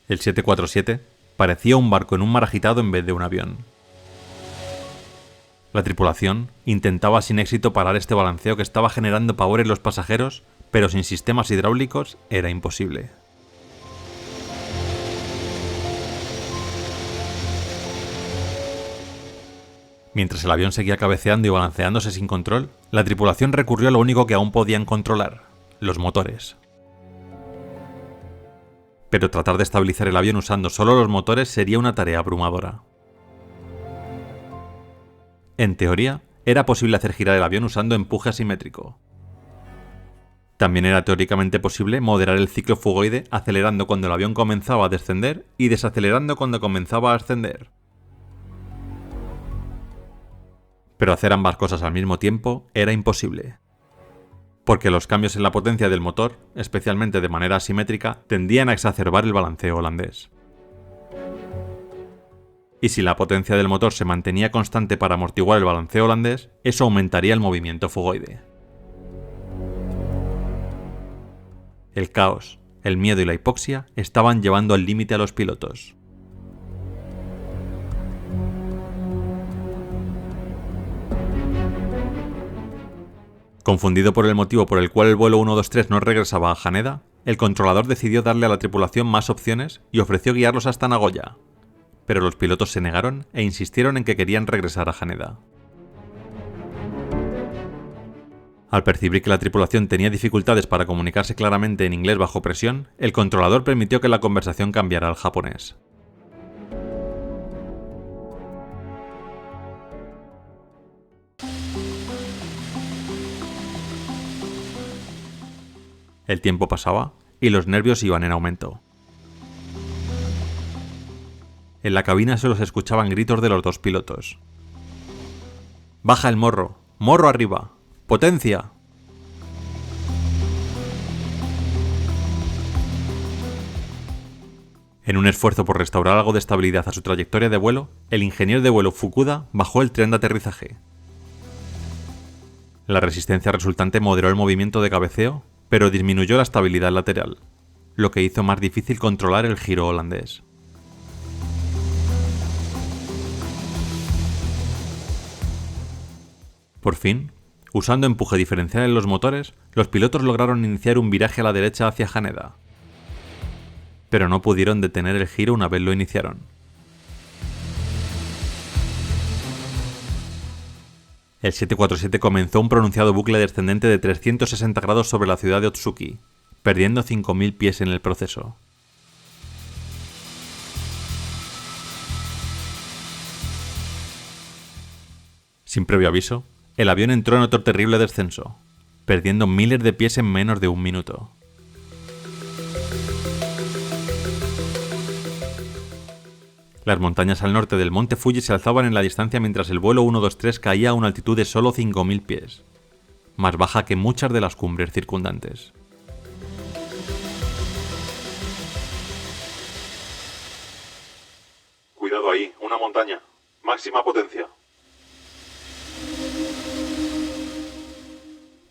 El 747 parecía un barco en un mar agitado en vez de un avión. La tripulación intentaba sin éxito parar este balanceo que estaba generando pavor en los pasajeros, pero sin sistemas hidráulicos era imposible. Mientras el avión seguía cabeceando y balanceándose sin control, la tripulación recurrió a lo único que aún podían controlar: los motores. Pero tratar de estabilizar el avión usando solo los motores sería una tarea abrumadora. En teoría, era posible hacer girar el avión usando empuje asimétrico. También era teóricamente posible moderar el ciclo fugoide acelerando cuando el avión comenzaba a descender y desacelerando cuando comenzaba a ascender. Pero hacer ambas cosas al mismo tiempo era imposible, porque los cambios en la potencia del motor, especialmente de manera asimétrica, tendían a exacerbar el balanceo holandés. Y si la potencia del motor se mantenía constante para amortiguar el balanceo holandés, eso aumentaría el movimiento fugoide. El caos, el miedo y la hipoxia estaban llevando al límite a los pilotos. Confundido por el motivo por el cual el vuelo 123 no regresaba a Haneda, el controlador decidió darle a la tripulación más opciones y ofreció guiarlos hasta Nagoya, pero los pilotos se negaron e insistieron en que querían regresar a Haneda. Al percibir que la tripulación tenía dificultades para comunicarse claramente en inglés bajo presión, el controlador permitió que la conversación cambiara al japonés. El tiempo pasaba y los nervios iban en aumento. En la cabina solo se escuchaban gritos de los dos pilotos. ¡Baja el morro! ¡Morro arriba! ¡Potencia! En un esfuerzo por restaurar algo de estabilidad a su trayectoria de vuelo, el ingeniero de vuelo Fukuda bajó el tren de aterrizaje. La resistencia resultante moderó el movimiento de cabeceo, pero disminuyó la estabilidad lateral, lo que hizo más difícil controlar el giro holandés. Por fin, usando empuje diferencial en los motores, los pilotos lograron iniciar un viraje a la derecha hacia Haneda, pero no pudieron detener el giro una vez lo iniciaron. El 747 comenzó un pronunciado bucle descendente de 360 grados sobre la ciudad de Otsuki, perdiendo 5.000 pies en el proceso. Sin previo aviso, el avión entró en otro terrible descenso, perdiendo miles de pies en menos de un minuto. Las montañas al norte del monte Fuji se alzaban en la distancia mientras el vuelo 123 caía a una altitud de solo 5.000 pies, más baja que muchas de las cumbres circundantes. Cuidado ahí, una montaña. Máxima potencia.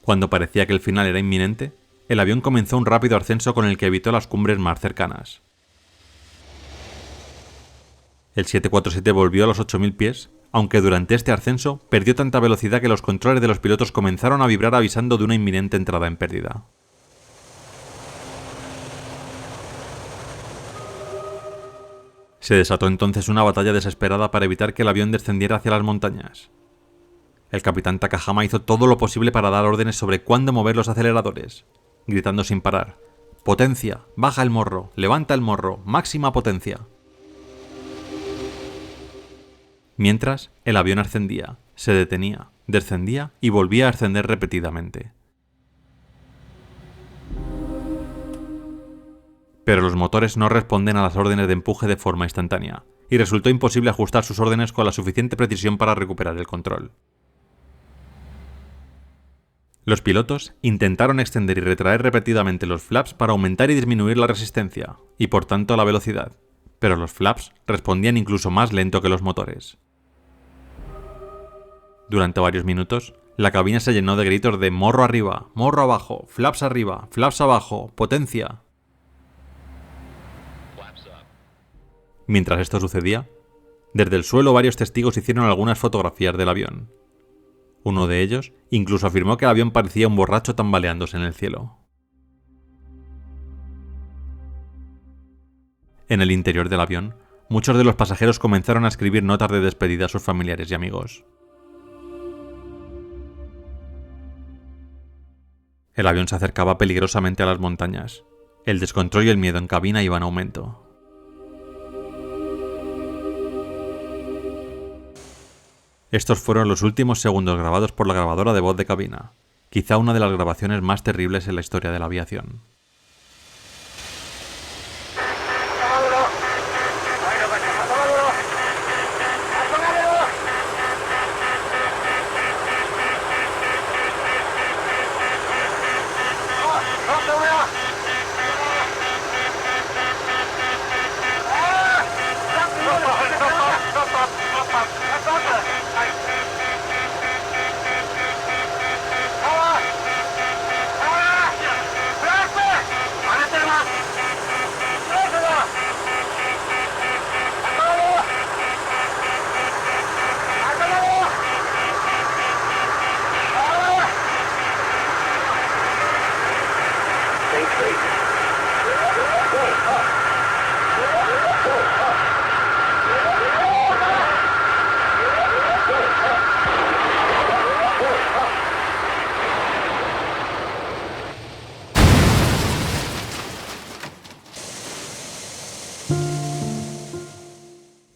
Cuando parecía que el final era inminente, el avión comenzó un rápido ascenso con el que evitó las cumbres más cercanas. El 747 volvió a los 8.000 pies, aunque durante este ascenso perdió tanta velocidad que los controles de los pilotos comenzaron a vibrar avisando de una inminente entrada en pérdida. Se desató entonces una batalla desesperada para evitar que el avión descendiera hacia las montañas. El capitán Takahama hizo todo lo posible para dar órdenes sobre cuándo mover los aceleradores, gritando sin parar: «Potencia, baja el morro, levanta el morro, máxima potencia». Mientras, el avión ascendía, se detenía, descendía y volvía a ascender repetidamente. Pero los motores no responden a las órdenes de empuje de forma instantánea, y resultó imposible ajustar sus órdenes con la suficiente precisión para recuperar el control. Los pilotos intentaron extender y retraer repetidamente los flaps para aumentar y disminuir la resistencia, y por tanto la velocidad, pero los flaps respondían incluso más lento que los motores. Durante varios minutos, la cabina se llenó de gritos de morro arriba, morro abajo, flaps abajo, potencia. Mientras esto sucedía, desde el suelo varios testigos hicieron algunas fotografías del avión. Uno de ellos incluso afirmó que el avión parecía un borracho tambaleándose en el cielo. En el interior del avión, muchos de los pasajeros comenzaron a escribir notas de despedida a sus familiares y amigos. El avión se acercaba peligrosamente a las montañas. El descontrol y el miedo en cabina iban en aumento. Estos fueron los últimos segundos grabados por la grabadora de voz de cabina, quizá una de las grabaciones más terribles en la historia de la aviación.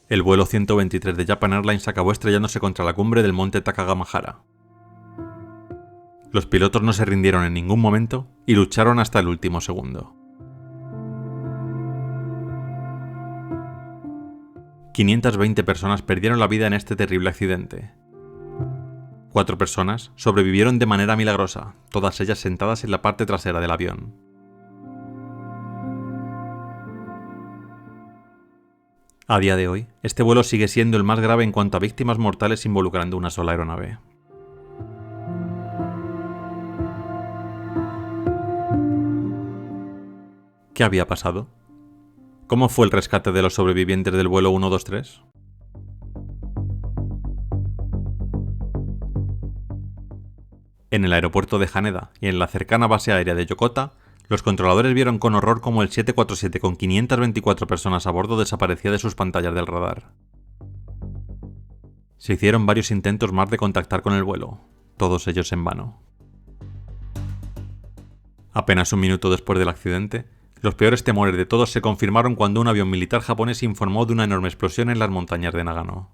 El vuelo 123 de Japan Airlines acabó estrellándose contra la cumbre del monte Takagamahara. Los pilotos no se rindieron en ningún momento y lucharon hasta el último segundo. 520 personas perdieron la vida en este terrible accidente. 4 personas sobrevivieron de manera milagrosa, todas ellas sentadas en la parte trasera del avión. A día de hoy, este vuelo sigue siendo el más grave en cuanto a víctimas mortales involucrando una sola aeronave. ¿Qué había pasado? ¿Cómo fue el rescate de los sobrevivientes del vuelo 123? En el aeropuerto de Haneda y en la cercana base aérea de Yokota, los controladores vieron con horror cómo el 747 con 524 personas a bordo desaparecía de sus pantallas del radar. Se hicieron varios intentos más de contactar con el vuelo, todos ellos en vano. Apenas un minuto después del accidente, los peores temores de todos se confirmaron cuando un avión militar japonés informó de una enorme explosión en las montañas de Nagano.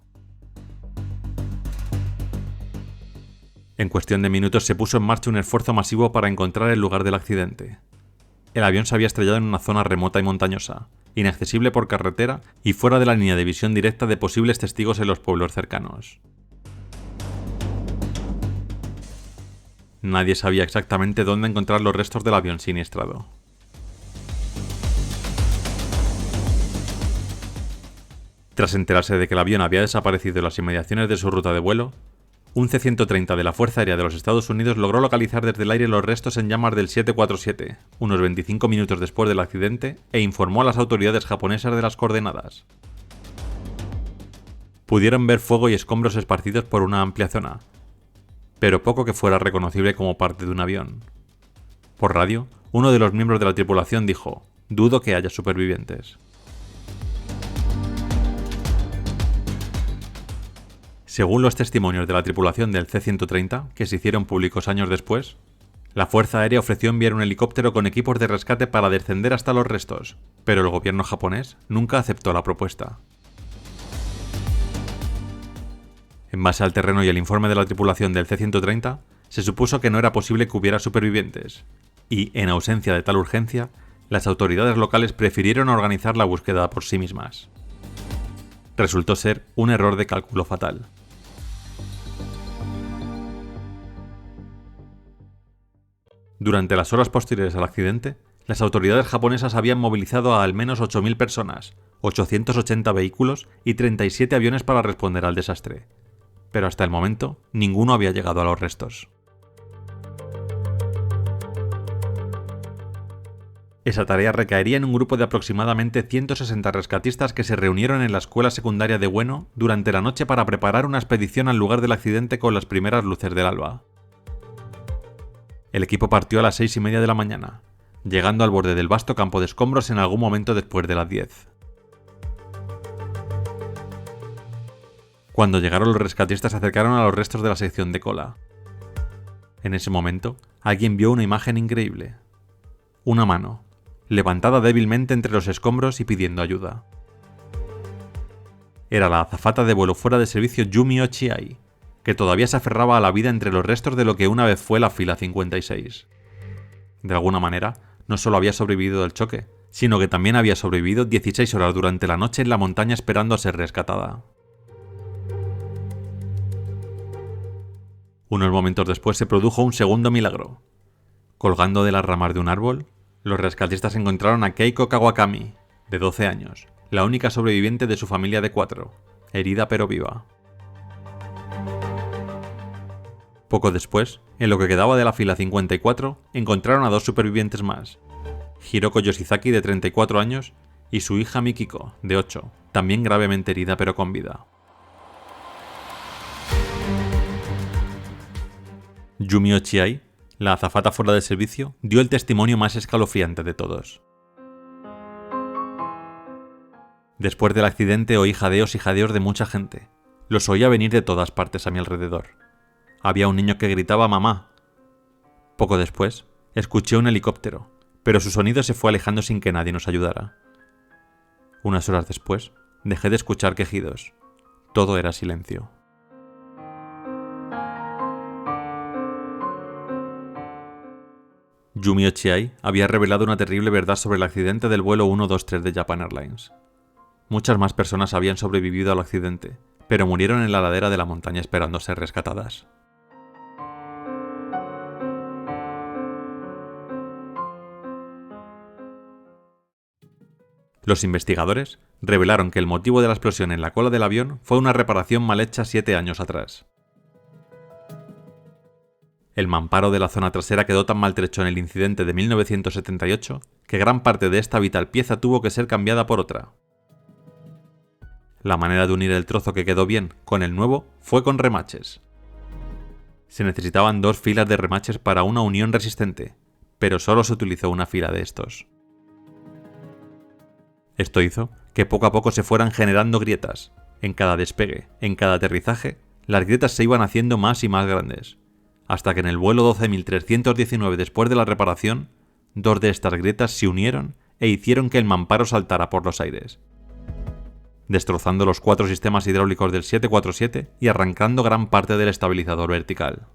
En cuestión de minutos se puso en marcha un esfuerzo masivo para encontrar el lugar del accidente. El avión se había estrellado en una zona remota y montañosa, inaccesible por carretera y fuera de la línea de visión directa de posibles testigos en los pueblos cercanos. Nadie sabía exactamente dónde encontrar los restos del avión siniestrado. Tras enterarse de que el avión había desaparecido en las inmediaciones de su ruta de vuelo, un C-130 de la Fuerza Aérea de los Estados Unidos logró localizar desde el aire los restos en llamas del 747, unos 25 minutos después del accidente, e informó a las autoridades japonesas de las coordenadas. Pudieron ver fuego y escombros esparcidos por una amplia zona, pero poco que fuera reconocible como parte de un avión. Por radio, uno de los miembros de la tripulación dijo: «Dudo que haya supervivientes». Según los testimonios de la tripulación del C-130, que se hicieron públicos años después, la Fuerza Aérea ofreció enviar un helicóptero con equipos de rescate para descender hasta los restos, pero el gobierno japonés nunca aceptó la propuesta. En base al terreno y el informe de la tripulación del C-130, se supuso que no era posible que hubiera supervivientes, y, en ausencia de tal urgencia, las autoridades locales prefirieron organizar la búsqueda por sí mismas. Resultó ser un error de cálculo fatal. Durante las horas posteriores al accidente, las autoridades japonesas habían movilizado a al menos 8.000 personas, 880 vehículos y 37 aviones para responder al desastre. Pero hasta el momento, ninguno había llegado a los restos. Esa tarea recaería en un grupo de aproximadamente 160 rescatistas que se reunieron en la escuela secundaria de Ueno durante la noche para preparar una expedición al lugar del accidente con las primeras luces del alba. El equipo partió a las 6:30 de la mañana, llegando al borde del vasto campo de escombros en algún momento después de las 10. Cuando llegaron, los rescatistas se acercaron a los restos de la sección de cola. En ese momento, alguien vio una imagen increíble. Una mano, levantada débilmente entre los escombros y pidiendo ayuda. Era la azafata de vuelo fuera de servicio Yumi Ochiai, que todavía se aferraba a la vida entre los restos de lo que una vez fue la fila 56. De alguna manera, no solo había sobrevivido del choque, sino que también había sobrevivido 16 horas durante la noche en la montaña esperando a ser rescatada. Unos momentos después se produjo un segundo milagro. Colgando de las ramas de un árbol, los rescatistas encontraron a Keiko Kawakami, de 12 años, la única sobreviviente de su familia de 4, herida pero viva. Poco después, en lo que quedaba de la fila 54, encontraron a 2 supervivientes más, Hiroko Yoshizaki, de 34 años, y su hija Mikiko, de 8, también gravemente herida pero con vida. Yumi Ochiai, la azafata fuera de servicio, dio el testimonio más escalofriante de todos. Después del accidente oí jadeos y jadeos de mucha gente. Los oía venir de todas partes a mi alrededor. Había un niño que gritaba «mamá». Poco después, escuché un helicóptero, pero su sonido se fue alejando sin que nadie nos ayudara. Unas horas después, dejé de escuchar quejidos. Todo era silencio. Yumi Ochiai había revelado una terrible verdad sobre el accidente del vuelo 123 de Japan Airlines. Muchas más personas habían sobrevivido al accidente, pero murieron en la ladera de la montaña esperando ser rescatadas. Los investigadores revelaron que el motivo de la explosión en la cola del avión fue una reparación mal hecha 7 años atrás. El mamparo de la zona trasera quedó tan maltrecho en el incidente de 1978 que gran parte de esta vital pieza tuvo que ser cambiada por otra. La manera de unir el trozo que quedó bien con el nuevo fue con remaches. Se necesitaban 2 filas de remaches para una unión resistente, pero solo se utilizó una fila de estos. Esto hizo que poco a poco se fueran generando grietas. En cada despegue, en cada aterrizaje, las grietas se iban haciendo más y más grandes, hasta que en el vuelo 12.319 después de la reparación, 2 de estas grietas se unieron e hicieron que el mamparo saltara por los aires, destrozando los 4 sistemas hidráulicos del 747 y arrancando gran parte del estabilizador vertical.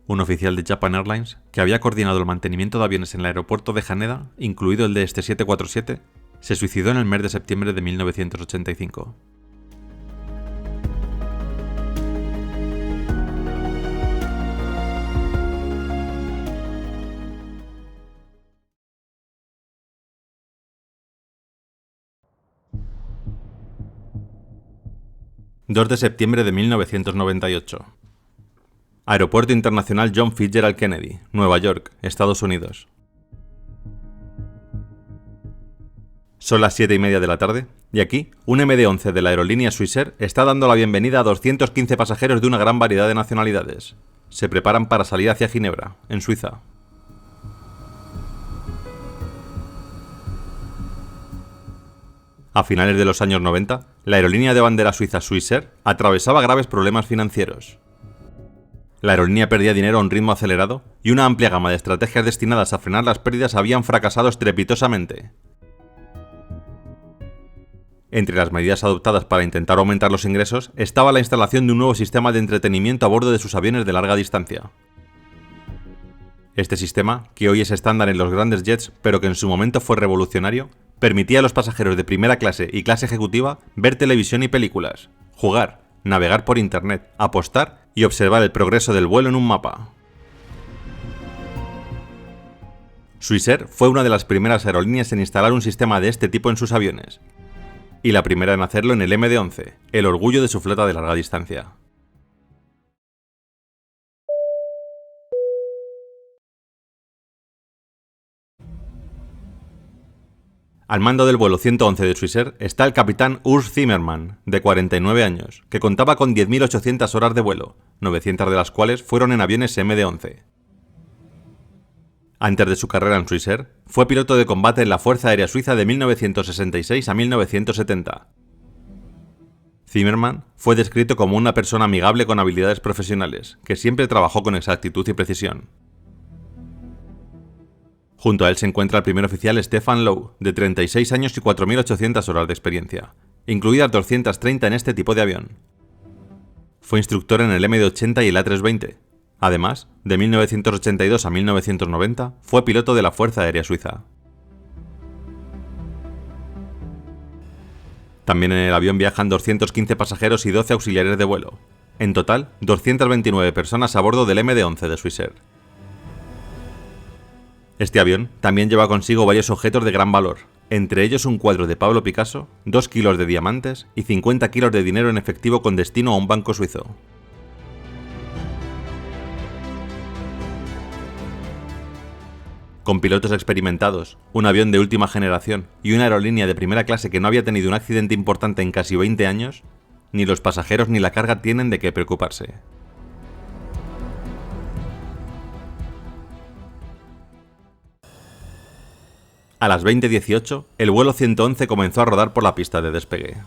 un oficial de Japan Airlines que había coordinado el mantenimiento de aviones en el aeropuerto de Haneda, incluido el de este 747, se suicidó en el mes de septiembre de 1985. ...2 de septiembre de 1998. Aeropuerto Internacional John Fitzgerald Kennedy, Nueva York, Estados Unidos. Son las 7:30 de la tarde, y aquí, un MD-11 de la aerolínea Swissair está dando la bienvenida a 215 pasajeros de una gran variedad de nacionalidades. Se preparan para salir hacia Ginebra, en Suiza. A finales de los años 90, la aerolínea de bandera suiza Swissair atravesaba graves problemas financieros. La aerolínea perdía dinero a un ritmo acelerado y una amplia gama de estrategias destinadas a frenar las pérdidas habían fracasado estrepitosamente. Entre las medidas adoptadas para intentar aumentar los ingresos estaba la instalación de un nuevo sistema de entretenimiento a bordo de sus aviones de larga distancia. Este sistema, que hoy es estándar en los grandes jets, pero que en su momento fue revolucionario, permitía a los pasajeros de primera clase y clase ejecutiva ver televisión y películas, jugar, navegar por internet, apostar y observar el progreso del vuelo en un mapa. Swissair fue una de las primeras aerolíneas en instalar un sistema de este tipo en sus aviones, y la primera en hacerlo en el MD-11, el orgullo de su flota de larga distancia. Al mando del vuelo 111 de Swissair está el capitán Urs Zimmermann, de 49 años, que contaba con 10.800 horas de vuelo, 900 de las cuales fueron en aviones MD-11. Antes de su carrera en Swissair, fue piloto de combate en la Fuerza Aérea Suiza de 1966 a 1970. Zimmermann fue descrito como una persona amigable con habilidades profesionales, que siempre trabajó con exactitud y precisión. Junto a él se encuentra el primer oficial Stefan Low, de 36 años y 4.800 horas de experiencia, incluidas 230 en este tipo de avión. Fue instructor en el MD-80 y el A320. Además, de 1982 a 1990, fue piloto de la Fuerza Aérea Suiza. También en el avión viajan 215 pasajeros y 12 auxiliares de vuelo. En total, 229 personas a bordo del MD-11 de Swissair. Este avión también lleva consigo varios objetos de gran valor, entre ellos un cuadro de Pablo Picasso, 2 kilos de diamantes y 50 kilos de dinero en efectivo con destino a un banco suizo. Con pilotos experimentados, un avión de última generación y una aerolínea de primera clase que no había tenido un accidente importante en casi 20 años, ni los pasajeros ni la carga tienen de qué preocuparse. A las 20:18, el vuelo 111 comenzó a rodar por la pista de despegue.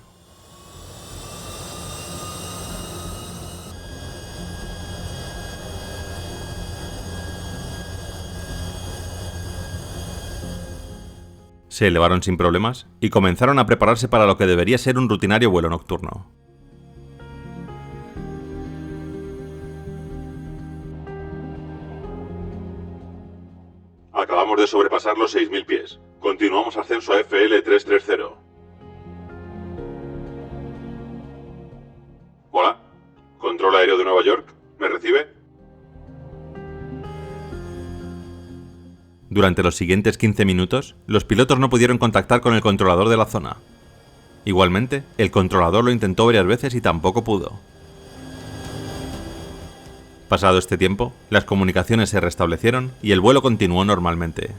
Se elevaron sin problemas y comenzaron a prepararse para lo que debería ser un rutinario vuelo nocturno. Acabamos de sobrepasar los 6.000 pies. Continuamos ascenso a FL330. Hola. Control aéreo de Nueva York. ¿Me recibe? Durante los siguientes 15 minutos, los pilotos no pudieron contactar con el controlador de la zona. Igualmente, el controlador lo intentó varias veces y tampoco pudo. Pasado este tiempo, las comunicaciones se restablecieron y el vuelo continuó normalmente.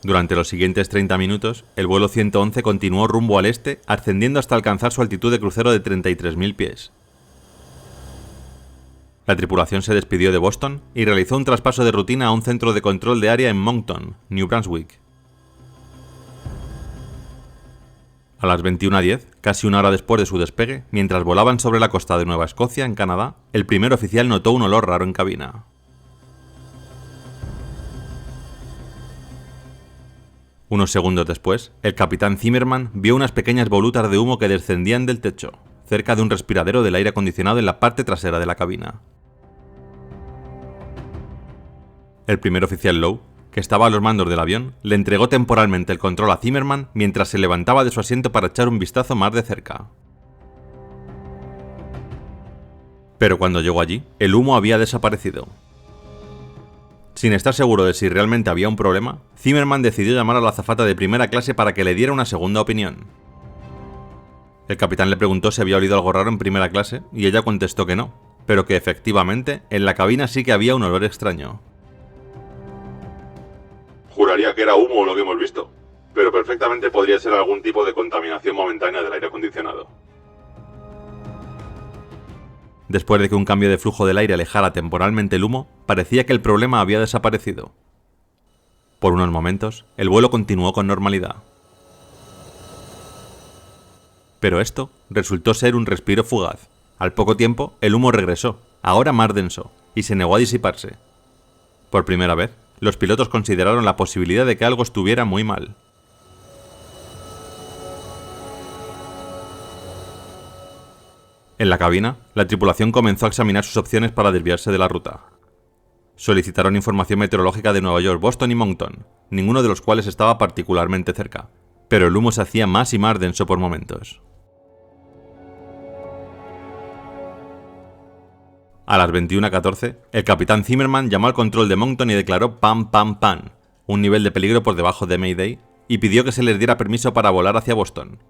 Durante los siguientes 30 minutos, el vuelo 111 continuó rumbo al este, ascendiendo hasta alcanzar su altitud de crucero de 33.000 pies. La tripulación se despidió de Boston y realizó un traspaso de rutina a un centro de control de área en Moncton, New Brunswick. A las 21:10, casi una hora después de su despegue, mientras volaban sobre la costa de Nueva Escocia, en Canadá, el primer oficial notó un olor raro en cabina. Unos segundos después, el capitán Zimmermann vio unas pequeñas volutas de humo que descendían del techo, cerca de un respiradero del aire acondicionado en la parte trasera de la cabina. El primer oficial Lowe, que estaba a los mandos del avión, le entregó temporalmente el control a Zimmerman mientras se levantaba de su asiento para echar un vistazo más de cerca. Pero cuando llegó allí, el humo había desaparecido. Sin estar seguro de si realmente había un problema, Zimmerman decidió llamar a la azafata de primera clase para que le diera una segunda opinión. El capitán le preguntó si había olido algo raro en primera clase y ella contestó que no, pero que efectivamente en la cabina sí que había un olor extraño. Juraría que era humo lo que hemos visto, pero perfectamente podría ser algún tipo de contaminación momentánea del aire acondicionado. Después de que un cambio de flujo del aire alejara temporalmente el humo, parecía que el problema había desaparecido. Por unos momentos, el vuelo continuó con normalidad. Pero esto resultó ser un respiro fugaz. Al poco tiempo, el humo regresó, ahora más denso, y se negó a disiparse. Por primera vez, los pilotos consideraron la posibilidad de que algo estuviera muy mal. En la cabina, la tripulación comenzó a examinar sus opciones para desviarse de la ruta. Solicitaron información meteorológica de Nueva York, Boston y Moncton, ninguno de los cuales estaba particularmente cerca, pero el humo se hacía más y más denso por momentos. A las 21:14, el capitán Zimmerman llamó al control de Moncton y declaró pam pam pam, un nivel de peligro por debajo de Mayday, y pidió que se les diera permiso para volar hacia Boston.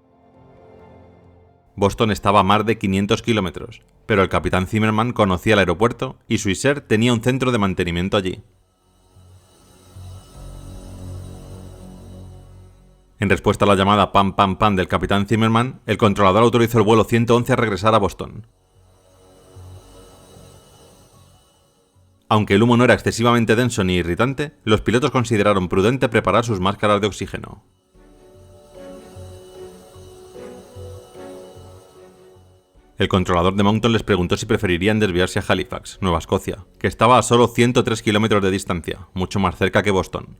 Boston estaba a más de 500 kilómetros, pero el capitán Zimmerman conocía el aeropuerto y Swissair tenía un centro de mantenimiento allí. En respuesta a la llamada pam pam pam del capitán Zimmerman, el controlador autorizó el vuelo 111 a regresar a Boston. Aunque el humo no era excesivamente denso ni irritante, los pilotos consideraron prudente preparar sus máscaras de oxígeno. El controlador de Moncton les preguntó si preferirían desviarse a Halifax, Nueva Escocia, que estaba a solo 103 kilómetros de distancia, mucho más cerca que Boston.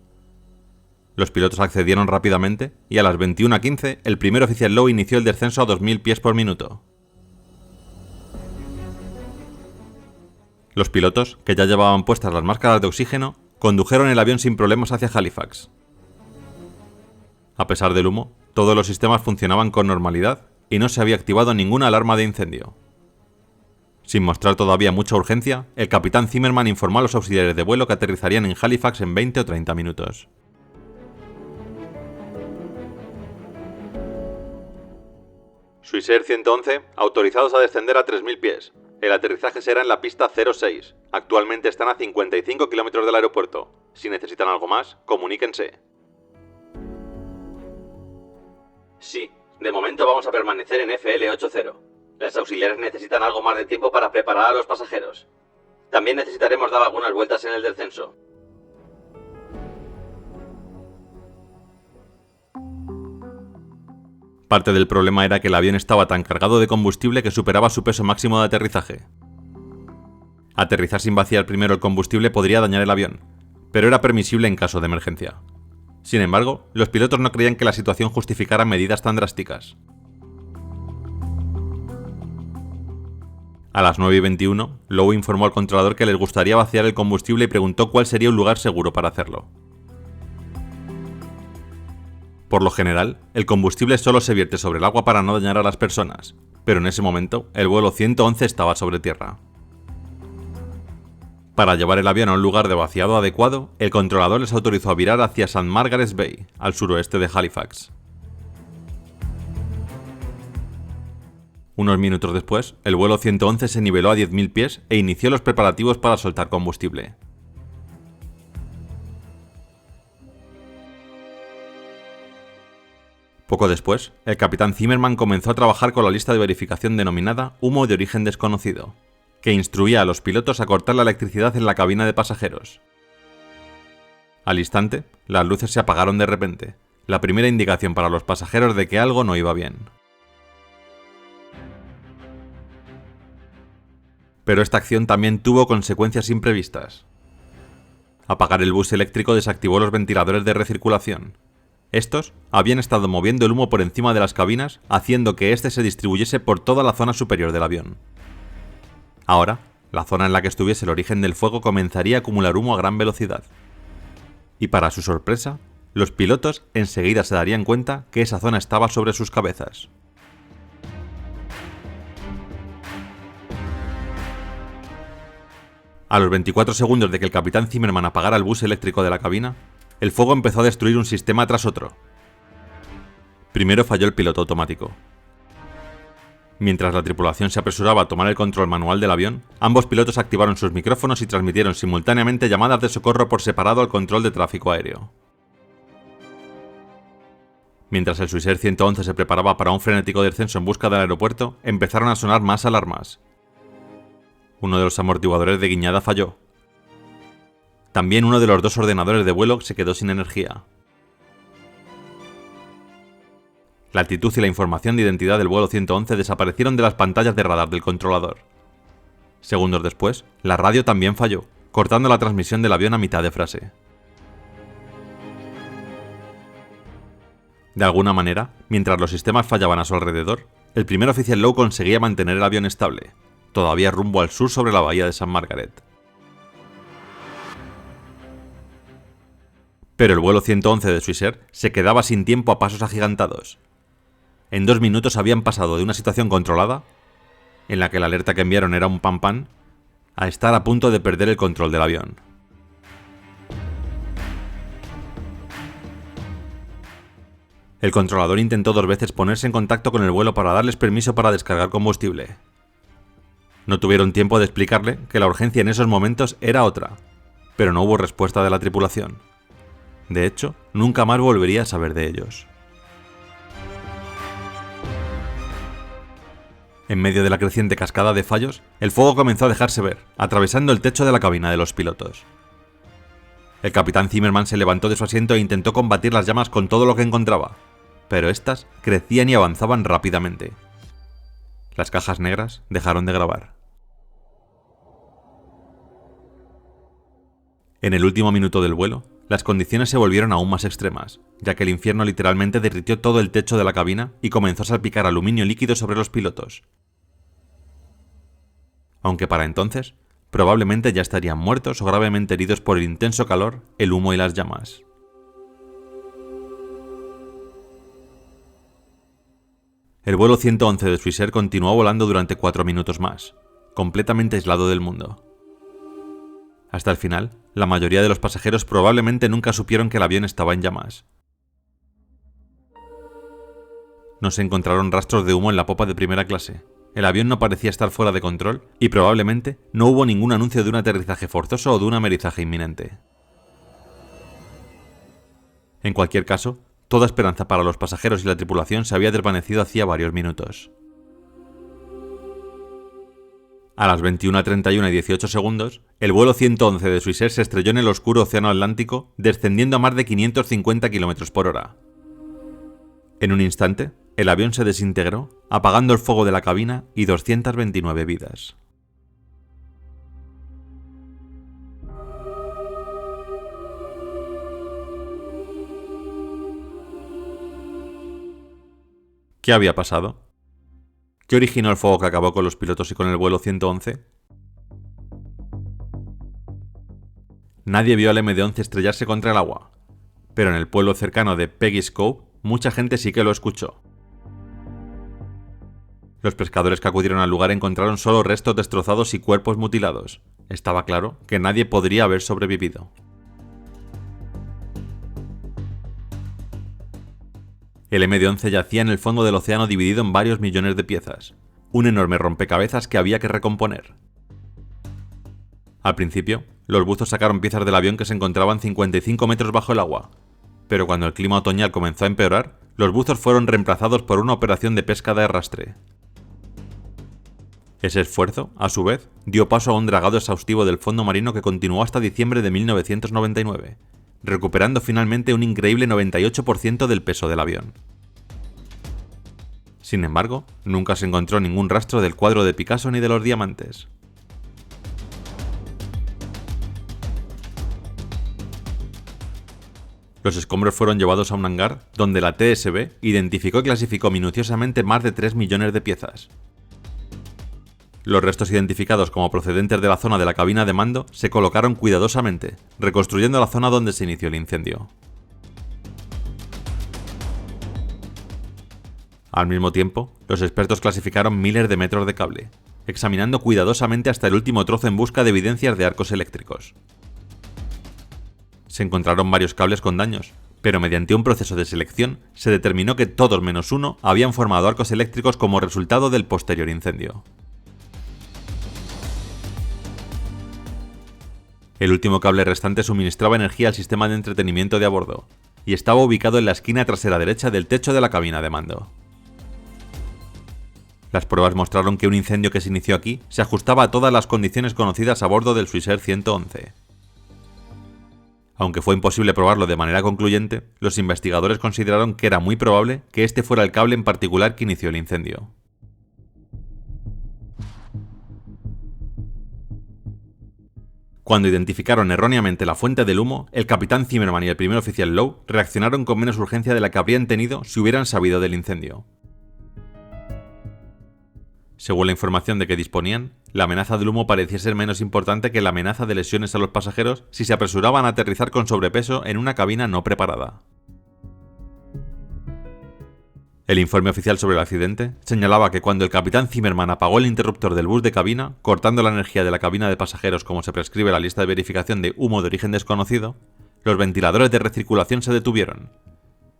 Los pilotos accedieron rápidamente y a las 21:15 el primer oficial Lowe inició el descenso a 2000 pies por minuto. Los pilotos, que ya llevaban puestas las máscaras de oxígeno, condujeron el avión sin problemas hacia Halifax. A pesar del humo, todos los sistemas funcionaban con normalidad y no se había activado ninguna alarma de incendio. Sin mostrar todavía mucha urgencia, el capitán Zimmerman informó a los auxiliares de vuelo que aterrizarían en Halifax en 20 o 30 minutos. Swissair 111, autorizados a descender a 3000 pies. El aterrizaje será en la pista 06. Actualmente están a 55 kilómetros del aeropuerto. Si necesitan algo más, comuníquense. Sí, de momento vamos a permanecer en FL80. Las auxiliares necesitan algo más de tiempo para preparar a los pasajeros. También necesitaremos dar algunas vueltas en el descenso. Parte del problema era que el avión estaba tan cargado de combustible que superaba su peso máximo de aterrizaje. Aterrizar sin vaciar primero el combustible podría dañar el avión, pero era permisible en caso de emergencia. Sin embargo, los pilotos no creían que la situación justificara medidas tan drásticas. A las 9:21, Lowe informó al controlador que les gustaría vaciar el combustible y preguntó cuál sería un lugar seguro para hacerlo. Por lo general, el combustible solo se vierte sobre el agua para no dañar a las personas, pero en ese momento, el vuelo 111 estaba sobre tierra. Para llevar el avión a un lugar de vaciado adecuado, el controlador les autorizó a virar hacia St. Margaret's Bay, al suroeste de Halifax. Unos minutos después, el vuelo 111 se niveló a 10.000 pies e inició los preparativos para soltar combustible. Poco después, el capitán Zimmerman comenzó a trabajar con la lista de verificación denominada humo de origen desconocido, que instruía a los pilotos a cortar la electricidad en la cabina de pasajeros. Al instante, las luces se apagaron de repente, la primera indicación para los pasajeros de que algo no iba bien. Pero esta acción también tuvo consecuencias imprevistas. Apagar el bus eléctrico desactivó los ventiladores de recirculación. Estos habían estado moviendo el humo por encima de las cabinas, haciendo que éste se distribuyese por toda la zona superior del avión. Ahora, la zona en la que estuviese el origen del fuego comenzaría a acumular humo a gran velocidad. Y para su sorpresa, los pilotos enseguida se darían cuenta que esa zona estaba sobre sus cabezas. A los 24 segundos de que el capitán Zimmerman apagara el bus eléctrico de la cabina, el fuego empezó a destruir un sistema tras otro. Primero falló el piloto automático. Mientras la tripulación se apresuraba a tomar el control manual del avión, ambos pilotos activaron sus micrófonos y transmitieron simultáneamente llamadas de socorro por separado al control de tráfico aéreo. Mientras el Swissair 111 se preparaba para un frenético descenso en busca del aeropuerto, empezaron a sonar más alarmas. Uno de los amortiguadores de guiñada falló. También uno de los dos ordenadores de vuelo se quedó sin energía. La altitud y la información de identidad del vuelo 111 desaparecieron de las pantallas de radar del controlador. Segundos después, la radio también falló, cortando la transmisión del avión a mitad de frase. De alguna manera, mientras los sistemas fallaban a su alrededor, el primer oficial Lowe conseguía mantener el avión estable, todavía rumbo al sur sobre la bahía de St. Margaret. Pero el vuelo 111 de Swissair se quedaba sin tiempo a pasos agigantados. En 2 minutos habían pasado de una situación controlada, en la que la alerta que enviaron era un pan, a estar a punto de perder el control del avión. El controlador intentó 2 veces ponerse en contacto con el vuelo para darles permiso para descargar combustible. No tuvieron tiempo de explicarle que la urgencia en esos momentos era otra, pero no hubo respuesta de la tripulación. De hecho, nunca más volvería a saber de ellos. En medio de la creciente cascada de fallos, el fuego comenzó a dejarse ver, atravesando el techo de la cabina de los pilotos. El capitán Zimmerman se levantó de su asiento e intentó combatir las llamas con todo lo que encontraba, pero éstas crecían y avanzaban rápidamente. Las cajas negras dejaron de grabar. En el último minuto del vuelo, las condiciones se volvieron aún más extremas, ya que el infierno literalmente derritió todo el techo de la cabina y comenzó a salpicar aluminio líquido sobre los pilotos. Aunque para entonces, probablemente ya estarían muertos o gravemente heridos por el intenso calor, el humo y las llamas. El vuelo 111 de Swissair continuó volando durante 4 minutos más, completamente aislado del mundo. Hasta el final, la mayoría de los pasajeros probablemente nunca supieron que el avión estaba en llamas. No se encontraron rastros de humo en la popa de primera clase. El avión no parecía estar fuera de control y probablemente no hubo ningún anuncio de un aterrizaje forzoso o de un amerizaje inminente. En cualquier caso, toda esperanza para los pasajeros y la tripulación se había desvanecido hacía varios minutos. A las 21:31 y 18 segundos, el vuelo 111 de Swissair se estrelló en el oscuro océano Atlántico, descendiendo a más de 550 km por hora. En un instante, el avión se desintegró, apagando el fuego de la cabina y 229 vidas. ¿Qué había pasado? ¿Qué originó el fuego que acabó con los pilotos y con el vuelo 111? Nadie vio al MD-11 estrellarse contra el agua, pero en el pueblo cercano de Peggy's Cove, mucha gente sí que lo escuchó. Los pescadores que acudieron al lugar encontraron solo restos destrozados y cuerpos mutilados. Estaba claro que nadie podría haber sobrevivido. El MD-11 yacía en el fondo del océano dividido en varios millones de piezas, un enorme rompecabezas que había que recomponer. Al principio, los buzos sacaron piezas del avión que se encontraban 55 metros bajo el agua, pero cuando el clima otoñal comenzó a empeorar, los buzos fueron reemplazados por una operación de pesca de arrastre. Ese esfuerzo, a su vez, dio paso a un dragado exhaustivo del fondo marino que continuó hasta diciembre de 1999, recuperando finalmente un increíble 98% del peso del avión. Sin embargo, nunca se encontró ningún rastro del cuadro de Picasso ni de los diamantes. Los escombros fueron llevados a un hangar donde la TSB identificó y clasificó minuciosamente más de 3 millones de piezas. Los restos identificados como procedentes de la zona de la cabina de mando se colocaron cuidadosamente, reconstruyendo la zona donde se inició el incendio. Al mismo tiempo, los expertos clasificaron miles de metros de cable, examinando cuidadosamente hasta el último trozo en busca de evidencias de arcos eléctricos. Se encontraron varios cables con daños, pero mediante un proceso de selección se determinó que todos menos uno habían formado arcos eléctricos como resultado del posterior incendio. El último cable restante suministraba energía al sistema de entretenimiento de a bordo, y estaba ubicado en la esquina trasera derecha del techo de la cabina de mando. Las pruebas mostraron que un incendio que se inició aquí se ajustaba a todas las condiciones conocidas a bordo del Swissair 111. Aunque fue imposible probarlo de manera concluyente, los investigadores consideraron que era muy probable que este fuera el cable en particular que inició el incendio. Cuando identificaron erróneamente la fuente del humo, el capitán Zimmerman y el primer oficial Lowe reaccionaron con menos urgencia de la que habrían tenido si hubieran sabido del incendio. Según la información de que disponían, la amenaza del humo parecía ser menos importante que la amenaza de lesiones a los pasajeros si se apresuraban a aterrizar con sobrepeso en una cabina no preparada. El informe oficial sobre el accidente señalaba que cuando el capitán Zimmerman apagó el interruptor del bus de cabina, cortando la energía de la cabina de pasajeros como se prescribe la lista de verificación de humo de origen desconocido, los ventiladores de recirculación se detuvieron,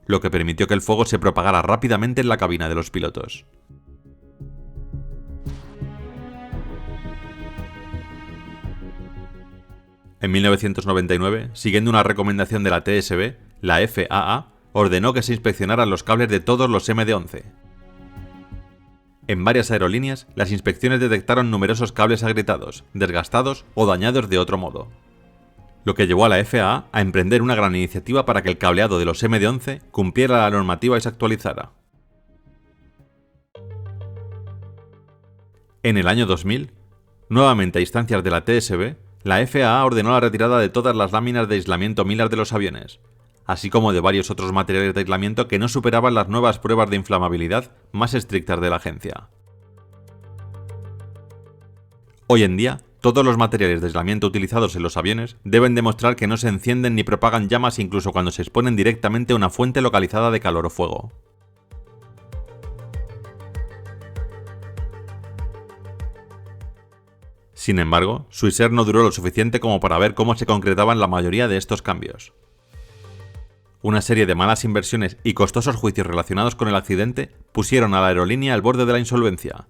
lo que permitió que el fuego se propagara rápidamente en la cabina de los pilotos. En 1999, siguiendo una recomendación de la TSB, la FAA ordenó que se inspeccionaran los cables de todos los MD-11. En varias aerolíneas, las inspecciones detectaron numerosos cables agrietados, desgastados o dañados de otro modo, lo que llevó a la FAA a emprender una gran iniciativa para que el cableado de los MD-11 cumpliera la normativa y se actualizara. En el año 2000, nuevamente a instancias de la TSB, la FAA ordenó la retirada de todas las láminas de aislamiento Mylar de los aviones, así como de varios otros materiales de aislamiento que no superaban las nuevas pruebas de inflamabilidad más estrictas de la agencia. Hoy en día, todos los materiales de aislamiento utilizados en los aviones deben demostrar que no se encienden ni propagan llamas incluso cuando se exponen directamente a una fuente localizada de calor o fuego. Sin embargo, Swissair no duró lo suficiente como para ver cómo se concretaban la mayoría de estos cambios. Una serie de malas inversiones y costosos juicios relacionados con el accidente pusieron a la aerolínea al borde de la insolvencia.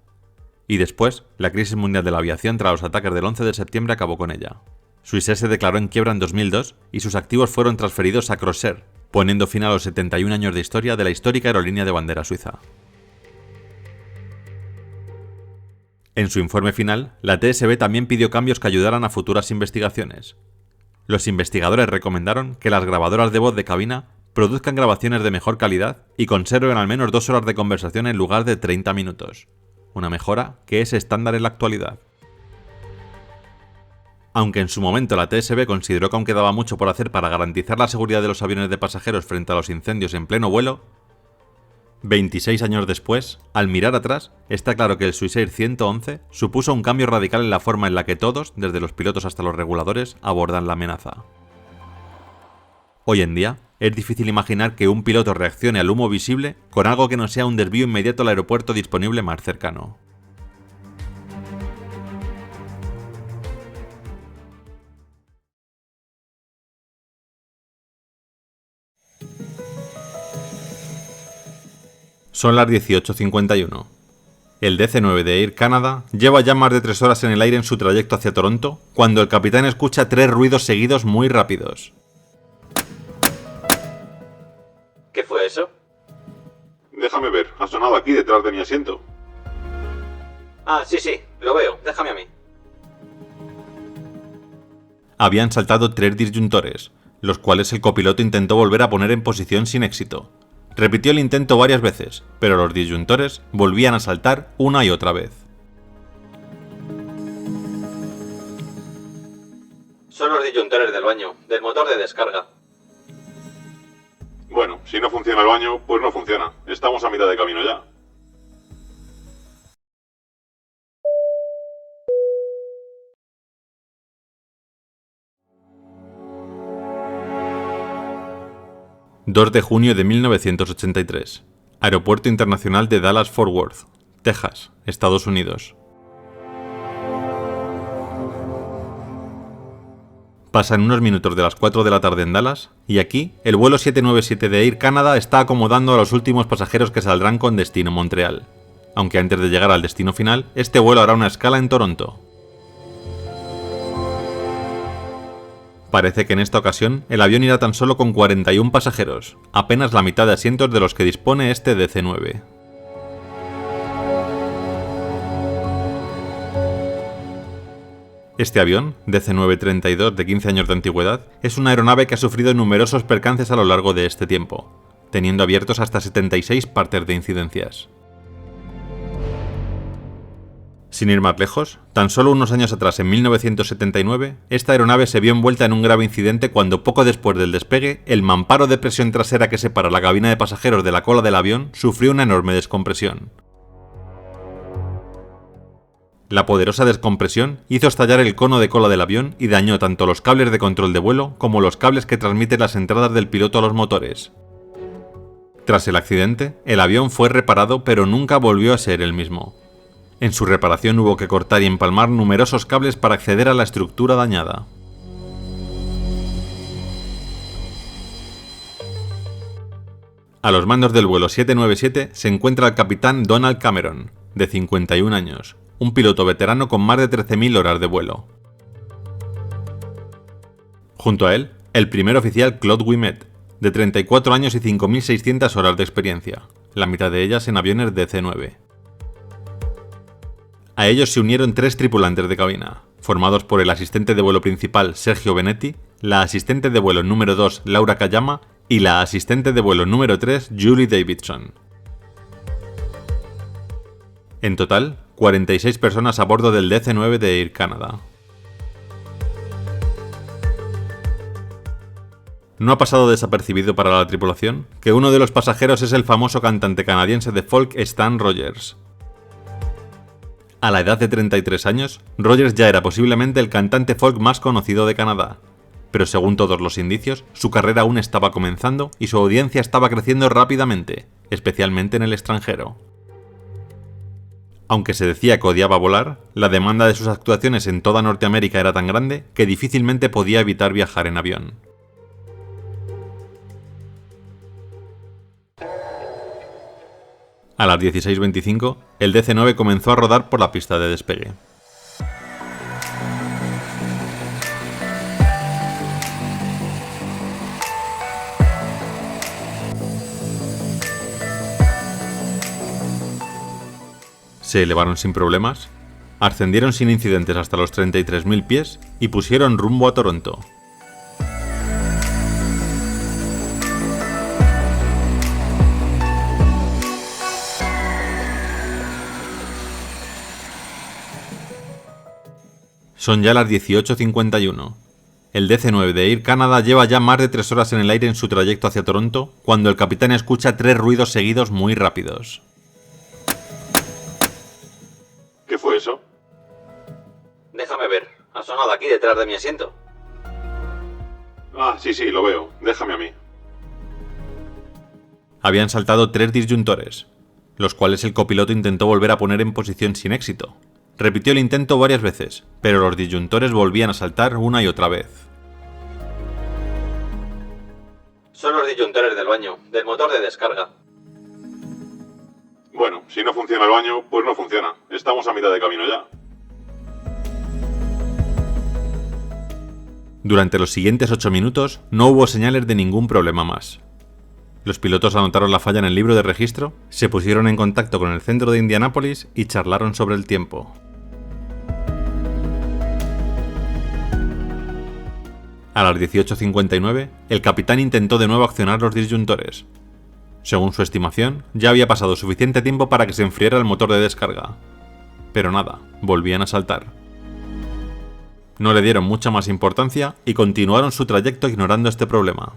Y después, la crisis mundial de la aviación tras los ataques del 11 de septiembre acabó con ella. Swissair se declaró en quiebra en 2002 y sus activos fueron transferidos a Crossair, poniendo fin a los 71 años de historia de la histórica aerolínea de bandera suiza. En su informe final, la TSB también pidió cambios que ayudaran a futuras investigaciones. Los investigadores recomendaron que las grabadoras de voz de cabina produzcan grabaciones de mejor calidad y conserven al menos 2 horas de conversación en lugar de 30 minutos, una mejora que es estándar en la actualidad. Aunque en su momento la TSB consideró que aún quedaba mucho por hacer para garantizar la seguridad de los aviones de pasajeros frente a los incendios en pleno vuelo, 26 años después, al mirar atrás, está claro que el Swissair 111 supuso un cambio radical en la forma en la que todos, desde los pilotos hasta los reguladores, abordan la amenaza. Hoy en día, es difícil imaginar que un piloto reaccione al humo visible con algo que no sea un desvío inmediato al aeropuerto disponible más cercano. Son las 18:51. El DC-9 de Air Canada lleva ya más de 3 horas en el aire en su trayecto hacia Toronto, cuando el capitán escucha 3 ruidos seguidos muy rápidos. ¿Qué fue eso? Déjame ver, ha sonado aquí detrás de mi asiento. Ah, sí, lo veo, déjame a mí. Habían saltado 3 disyuntores, los cuales el copiloto intentó volver a poner en posición sin éxito. Repitió el intento varias veces, pero los disyuntores volvían a saltar una y otra vez. Son los disyuntores del baño, del motor de descarga. Bueno, si no funciona el baño, pues no funciona. Estamos a mitad de camino ya. ...2 de junio de 1983... Aeropuerto Internacional de Dallas-Fort Worth, Texas, Estados Unidos. Pasan unos minutos de las 4 de la tarde en Dallas, y aquí, el vuelo 797 de Air Canada está acomodando a los últimos pasajeros que saldrán con destino Montreal. Aunque antes de llegar al destino final, este vuelo hará una escala en Toronto. Parece que en esta ocasión el avión irá tan solo con 41 pasajeros, apenas la mitad de asientos de los que dispone este DC-9. Este avión, DC-9-32 de 15 años de antigüedad, es una aeronave que ha sufrido numerosos percances a lo largo de este tiempo, teniendo abiertos hasta 76 partes de incidencias. Sin ir más lejos, tan solo unos años atrás, en 1979, esta aeronave se vio envuelta en un grave incidente cuando poco después del despegue, el mamparo de presión trasera que separa la cabina de pasajeros de la cola del avión sufrió una enorme descompresión. La poderosa descompresión hizo estallar el cono de cola del avión y dañó tanto los cables de control de vuelo como los cables que transmiten las entradas del piloto a los motores. Tras el accidente, el avión fue reparado pero nunca volvió a ser el mismo. En su reparación hubo que cortar y empalmar numerosos cables para acceder a la estructura dañada. A los mandos del vuelo 797 se encuentra el capitán Donald Cameron, de 51 años, un piloto veterano con más de 13.000 horas de vuelo. Junto a él, el primer oficial Claude Ouimet, de 34 años y 5.600 horas de experiencia, la mitad de ellas en aviones DC-9. A ellos se unieron 3 tripulantes de cabina, formados por el asistente de vuelo principal Sergio Benetti, la asistente de vuelo número 2 Laura Kayama y la asistente de vuelo número 3 Julie Davidson. En total, 46 personas a bordo del DC-9 de Air Canada. No ha pasado desapercibido para la tripulación que uno de los pasajeros es el famoso cantante canadiense de folk Stan Rogers. A la edad de 33 años, Rogers ya era posiblemente el cantante folk más conocido de Canadá, pero según todos los indicios, su carrera aún estaba comenzando y su audiencia estaba creciendo rápidamente, especialmente en el extranjero. Aunque se decía que odiaba volar, la demanda de sus actuaciones en toda Norteamérica era tan grande que difícilmente podía evitar viajar en avión. A las 16:25, el DC-9 comenzó a rodar por la pista de despegue. Se elevaron sin problemas, ascendieron sin incidentes hasta los 33.000 pies y pusieron rumbo a Toronto. Son ya las 18:51. El DC-9 de Air Canada lleva ya más de 3 horas en el aire en su trayecto hacia Toronto, cuando el capitán escucha 3 ruidos seguidos muy rápidos. ¿Qué fue eso? Déjame ver. Ha sonado aquí detrás de mi asiento. Ah, sí, lo veo. Déjame a mí. Habían saltado 3 disyuntores, los cuales el copiloto intentó volver a poner en posición sin éxito. Repitió el intento varias veces, pero los disyuntores volvían a saltar una y otra vez. Son los disyuntores del baño, del motor de descarga. Bueno, si no funciona el baño, pues no funciona. Estamos a mitad de camino ya. Durante los siguientes 8 minutos no hubo señales de ningún problema más. Los pilotos anotaron la falla en el libro de registro, se pusieron en contacto con el centro de Indianápolis y charlaron sobre el tiempo. A las 18:59, el capitán intentó de nuevo accionar los disyuntores. Según su estimación, ya había pasado suficiente tiempo para que se enfriara el motor de descarga. Pero nada, volvían a saltar. No le dieron mucha más importancia y continuaron su trayecto ignorando este problema.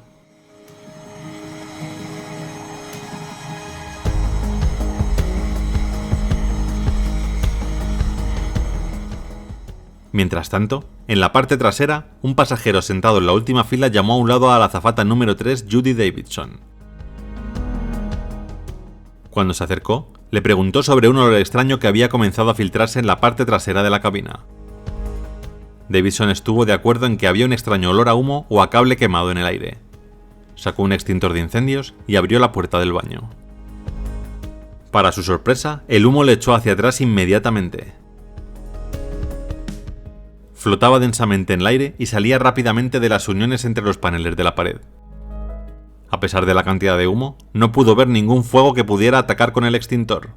Mientras tanto, en la parte trasera, un pasajero sentado en la última fila llamó a un lado a la azafata número 3, Judy Davidson. Cuando se acercó, le preguntó sobre un olor extraño que había comenzado a filtrarse en la parte trasera de la cabina. Davidson estuvo de acuerdo en que había un extraño olor a humo o a cable quemado en el aire. Sacó un extintor de incendios y abrió la puerta del baño. Para su sorpresa, el humo le echó hacia atrás inmediatamente. Flotaba densamente en el aire y salía rápidamente de las uniones entre los paneles de la pared. A pesar de la cantidad de humo, no pudo ver ningún fuego que pudiera atacar con el extintor.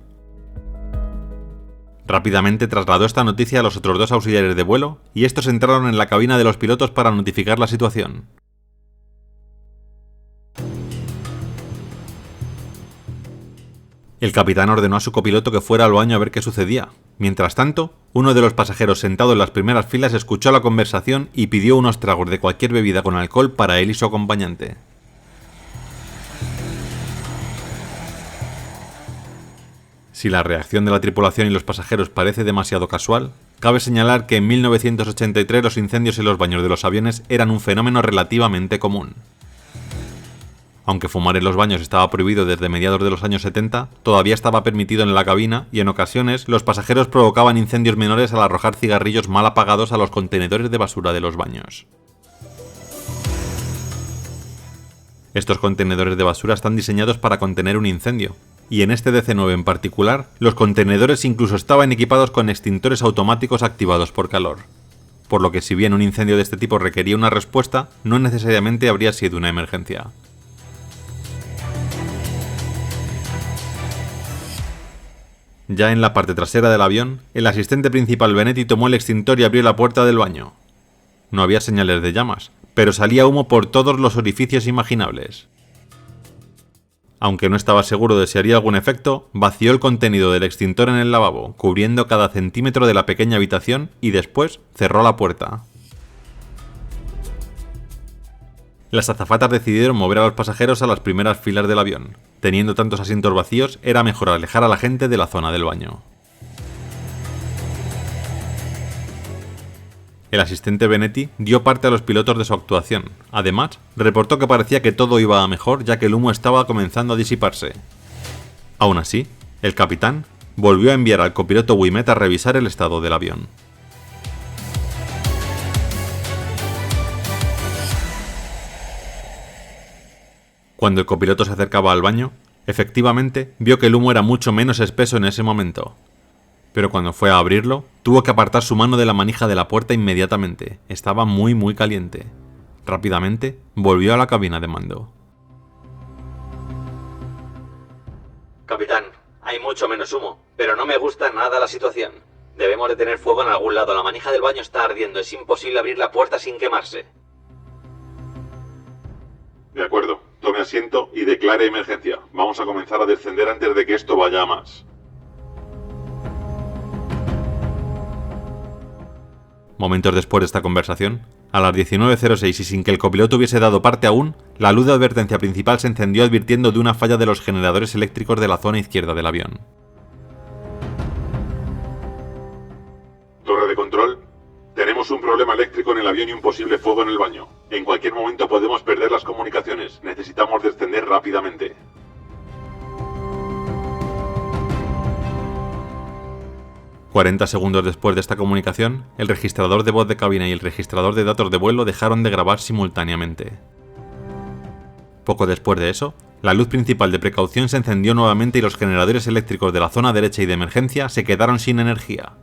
Rápidamente trasladó esta noticia a los otros 2 auxiliares de vuelo y estos entraron en la cabina de los pilotos para notificar la situación. El capitán ordenó a su copiloto que fuera al baño a ver qué sucedía. Mientras tanto, uno de los pasajeros sentado en las primeras filas escuchó la conversación y pidió unos tragos de cualquier bebida con alcohol para él y su acompañante. Si la reacción de la tripulación y los pasajeros parece demasiado casual, cabe señalar que en 1983 los incendios en los baños de los aviones eran un fenómeno relativamente común. Aunque fumar en los baños estaba prohibido desde mediados de los años 70, todavía estaba permitido en la cabina y en ocasiones los pasajeros provocaban incendios menores al arrojar cigarrillos mal apagados a los contenedores de basura de los baños. Estos contenedores de basura están diseñados para contener un incendio, y en este DC-9 en particular, los contenedores incluso estaban equipados con extintores automáticos activados por calor. Por lo que si bien un incendio de este tipo requería una respuesta, no necesariamente habría sido una emergencia. Ya en la parte trasera del avión, el asistente principal Benetti tomó el extintor y abrió la puerta del baño. No había señales de llamas, pero salía humo por todos los orificios imaginables. Aunque no estaba seguro de si haría algún efecto, vació el contenido del extintor en el lavabo, cubriendo cada centímetro de la pequeña habitación y después cerró la puerta. Las azafatas decidieron mover a los pasajeros a las primeras filas del avión. Teniendo tantos asientos vacíos, era mejor alejar a la gente de la zona del baño. El asistente Benetti dio parte a los pilotos de su actuación. Además, reportó que parecía que todo iba a mejor ya que el humo estaba comenzando a disiparse. Aún así, el capitán volvió a enviar al copiloto Ouimet a revisar el estado del avión. Cuando el copiloto se acercaba al baño, efectivamente vio que el humo era mucho menos espeso en ese momento. Pero cuando fue a abrirlo, tuvo que apartar su mano de la manija de la puerta inmediatamente. Estaba muy caliente. Rápidamente, volvió a la cabina de mando. Capitán, hay mucho menos humo, pero no me gusta nada la situación. Debemos de tener fuego en algún lado. La manija del baño está ardiendo. Es imposible abrir la puerta sin quemarse. De acuerdo. Tome asiento y declare emergencia. Vamos a comenzar a descender antes de que esto vaya a más. Momentos después de esta conversación, a las 19:06 y sin que el copiloto hubiese dado parte aún, la luz de advertencia principal se encendió advirtiendo de una falla de los generadores eléctricos de la zona izquierda del avión. Torre de control. Tenemos un problema eléctrico en el avión y un posible fuego en el baño. En cualquier momento podemos perder las comunicaciones. Necesitamos descender rápidamente. «40 segundos después de esta comunicación, el registrador de voz de cabina y el registrador de datos de vuelo dejaron de grabar simultáneamente. Poco después de eso, la luz principal de precaución se encendió nuevamente y los generadores eléctricos de la zona derecha y de emergencia se quedaron sin energía.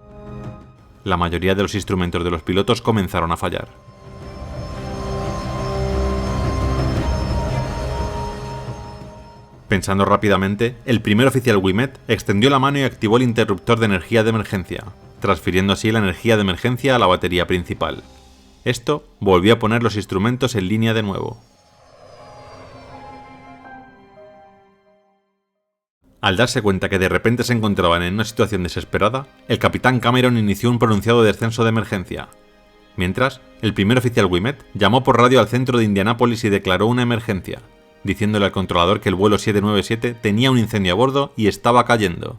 La mayoría de los instrumentos de los pilotos comenzaron a fallar. Pensando rápidamente, el primer oficial Ouimet extendió la mano y activó el interruptor de energía de emergencia, transfiriendo así la energía de emergencia a la batería principal. Esto volvió a poner los instrumentos en línea de nuevo. Al darse cuenta que de repente se encontraban en una situación desesperada, el capitán Cameron inició un pronunciado descenso de emergencia. Mientras, el primer oficial Ouimet llamó por radio al centro de Indianápolis y declaró una emergencia, diciéndole al controlador que el vuelo 797 tenía un incendio a bordo y estaba cayendo.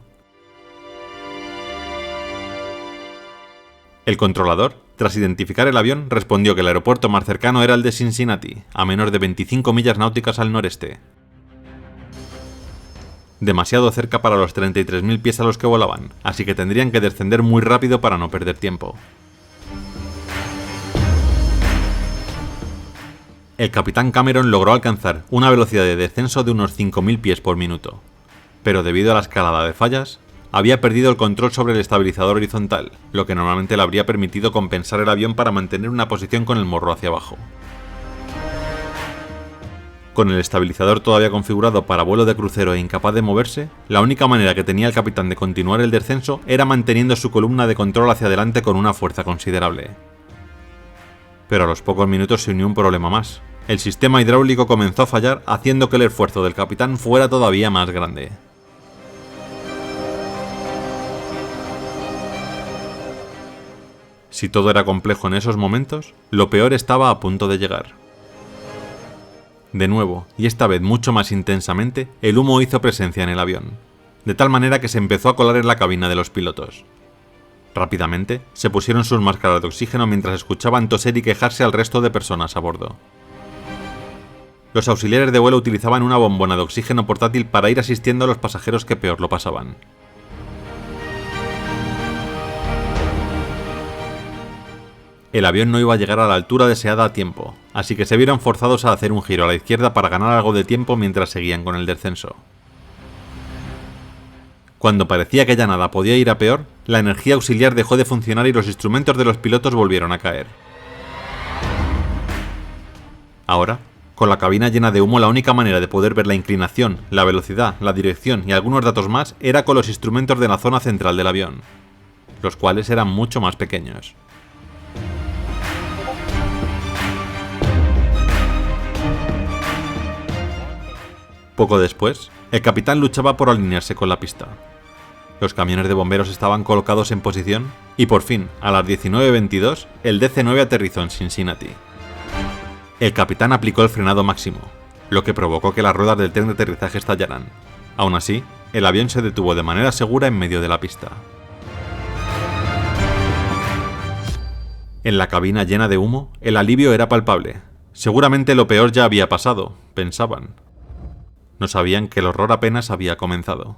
El controlador tras identificar el avión, respondió que el aeropuerto más cercano era el de Cincinnati, a menos de 25 millas náuticas al noreste. Demasiado cerca para los 33.000 pies a los que volaban, así que tendrían que descender muy rápido para no perder tiempo. El capitán Cameron logró alcanzar una velocidad de descenso de unos 5.000 pies por minuto, pero debido a la escalada de fallas, había perdido el control sobre el estabilizador horizontal, lo que normalmente le habría permitido compensar el avión para mantener una posición con el morro hacia abajo. Con el estabilizador todavía configurado para vuelo de crucero e incapaz de moverse, la única manera que tenía el capitán de continuar el descenso era manteniendo su columna de control hacia adelante con una fuerza considerable. Pero a los pocos minutos se unió un problema más. El sistema hidráulico comenzó a fallar, haciendo que el esfuerzo del capitán fuera todavía más grande. Si todo era complejo en esos momentos, lo peor estaba a punto de llegar. De nuevo, y esta vez mucho más intensamente, el humo hizo presencia en el avión, de tal manera que se empezó a colar en la cabina de los pilotos. Rápidamente, se pusieron sus máscaras de oxígeno mientras escuchaban toser y quejarse al resto de personas a bordo. Los auxiliares de vuelo utilizaban una bombona de oxígeno portátil para ir asistiendo a los pasajeros que peor lo pasaban. El avión no iba a llegar a la altura deseada a tiempo, así que se vieron forzados a hacer un giro a la izquierda para ganar algo de tiempo mientras seguían con el descenso. Cuando parecía que ya nada podía ir a peor, la energía auxiliar dejó de funcionar y los instrumentos de los pilotos volvieron a caer. Ahora, con la cabina llena de humo, la única manera de poder ver la inclinación, la velocidad, la dirección y algunos datos más era con los instrumentos de la zona central del avión, los cuales eran mucho más pequeños. Poco después, el capitán luchaba por alinearse con la pista. Los camiones de bomberos estaban colocados en posición y por fin, a las 19:22, el DC-9 aterrizó en Cincinnati. El capitán aplicó el frenado máximo, lo que provocó que las ruedas del tren de aterrizaje estallaran. Aún así, el avión se detuvo de manera segura en medio de la pista. En la cabina llena de humo, el alivio era palpable. Seguramente lo peor ya había pasado, pensaban. No sabían que el horror apenas había comenzado.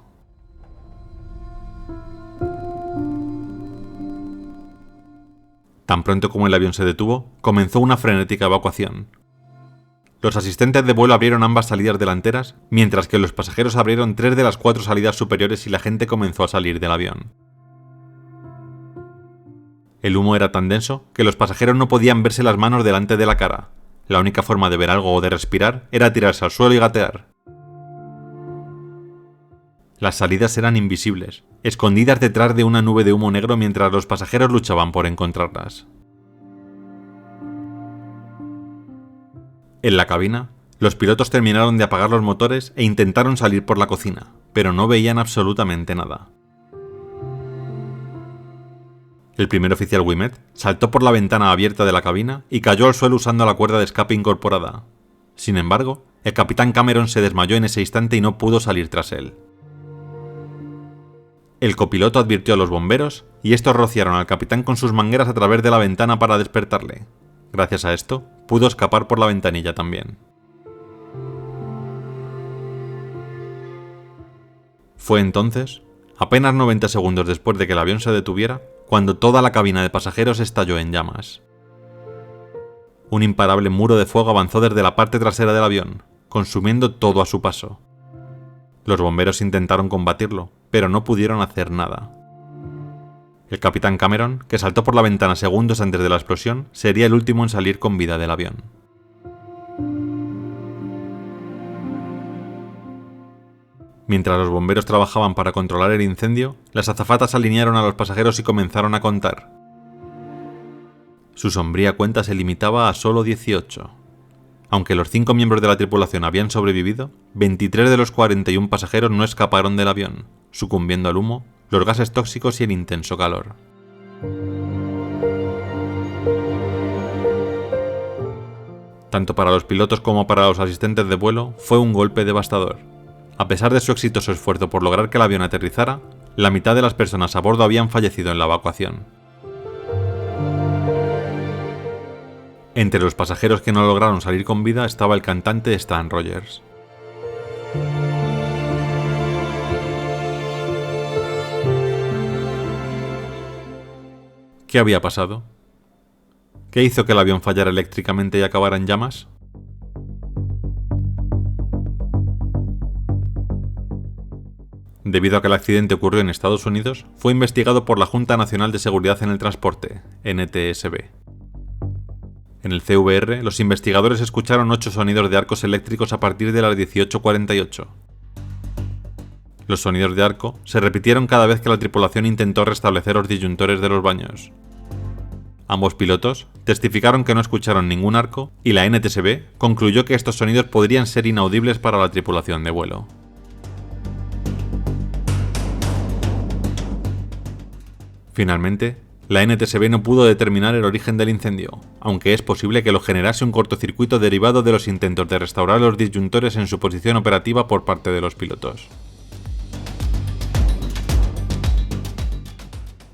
Tan pronto como el avión se detuvo, comenzó una frenética evacuación. Los asistentes de vuelo abrieron ambas salidas delanteras, mientras que los pasajeros abrieron 3 de las 4 salidas superiores y la gente comenzó a salir del avión. El humo era tan denso que los pasajeros no podían verse las manos delante de la cara. La única forma de ver algo o de respirar era tirarse al suelo y gatear. Las salidas eran invisibles, escondidas detrás de una nube de humo negro mientras los pasajeros luchaban por encontrarlas. En la cabina, los pilotos terminaron de apagar los motores e intentaron salir por la cocina, pero no veían absolutamente nada. El primer oficial Wimet saltó por la ventana abierta de la cabina y cayó al suelo usando la cuerda de escape incorporada. Sin embargo, el capitán Cameron se desmayó en ese instante y no pudo salir tras él. El copiloto advirtió a los bomberos y estos rociaron al capitán con sus mangueras a través de la ventana para despertarle. Gracias a esto, pudo escapar por la ventanilla también. Fue entonces, apenas 90 segundos después de que el avión se detuviera, cuando toda la cabina de pasajeros estalló en llamas. Un imparable muro de fuego avanzó desde la parte trasera del avión, consumiendo todo a su paso. Los bomberos intentaron combatirlo, pero no pudieron hacer nada. El capitán Cameron, que saltó por la ventana segundos antes de la explosión, sería el último en salir con vida del avión. Mientras los bomberos trabajaban para controlar el incendio, las azafatas alinearon a los pasajeros y comenzaron a contar. Su sombría cuenta se limitaba a solo 18. Aunque los 5 miembros de la tripulación habían sobrevivido, 23 de los 41 pasajeros no escaparon del avión, sucumbiendo al humo, los gases tóxicos y el intenso calor. Tanto para los pilotos como para los asistentes de vuelo, fue un golpe devastador. A pesar de su exitoso esfuerzo por lograr que el avión aterrizara, la mitad de las personas a bordo habían fallecido en la evacuación. Entre los pasajeros que no lograron salir con vida estaba el cantante Stan Rogers. ¿Qué había pasado? ¿Qué hizo que el avión fallara eléctricamente y acabara en llamas? Debido a que el accidente ocurrió en Estados Unidos, fue investigado por la Junta Nacional de Seguridad en el Transporte, NTSB. En el CVR, los investigadores escucharon 8 sonidos de arcos eléctricos a partir de las 18:48. Los sonidos de arco se repitieron cada vez que la tripulación intentó restablecer los disyuntores de los baños. Ambos pilotos testificaron que no escucharon ningún arco y la NTSB concluyó que estos sonidos podrían ser inaudibles para la tripulación de vuelo. Finalmente, la NTSB no pudo determinar el origen del incendio, aunque es posible que lo generase un cortocircuito derivado de los intentos de restaurar los disyuntores en su posición operativa por parte de los pilotos.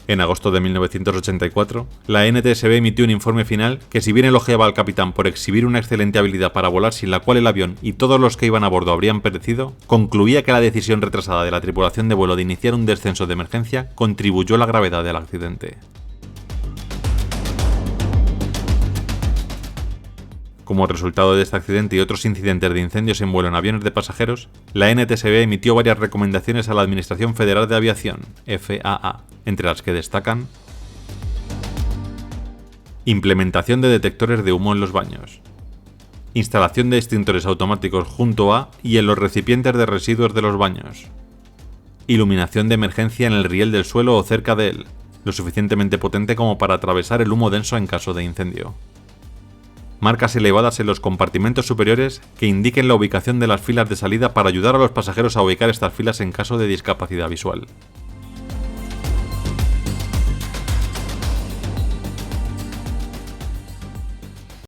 En agosto de 1984, la NTSB emitió un informe final que, si bien elogiaba al capitán por exhibir una excelente habilidad para volar sin la cual el avión y todos los que iban a bordo habrían perecido, concluía que la decisión retrasada de la tripulación de vuelo de iniciar un descenso de emergencia contribuyó a la gravedad del accidente. Como resultado de este accidente y otros incidentes de incendios en vuelo en aviones de pasajeros, la NTSB emitió varias recomendaciones a la Administración Federal de Aviación, FAA, entre las que destacan: implementación de detectores de humo en los baños, instalación de extintores automáticos junto a y en los recipientes de residuos de los baños, iluminación de emergencia en el riel del suelo o cerca de él, lo suficientemente potente como para atravesar el humo denso en caso de incendio. Marcas elevadas en los compartimentos superiores que indiquen la ubicación de las filas de salida para ayudar a los pasajeros a ubicar estas filas en caso de discapacidad visual.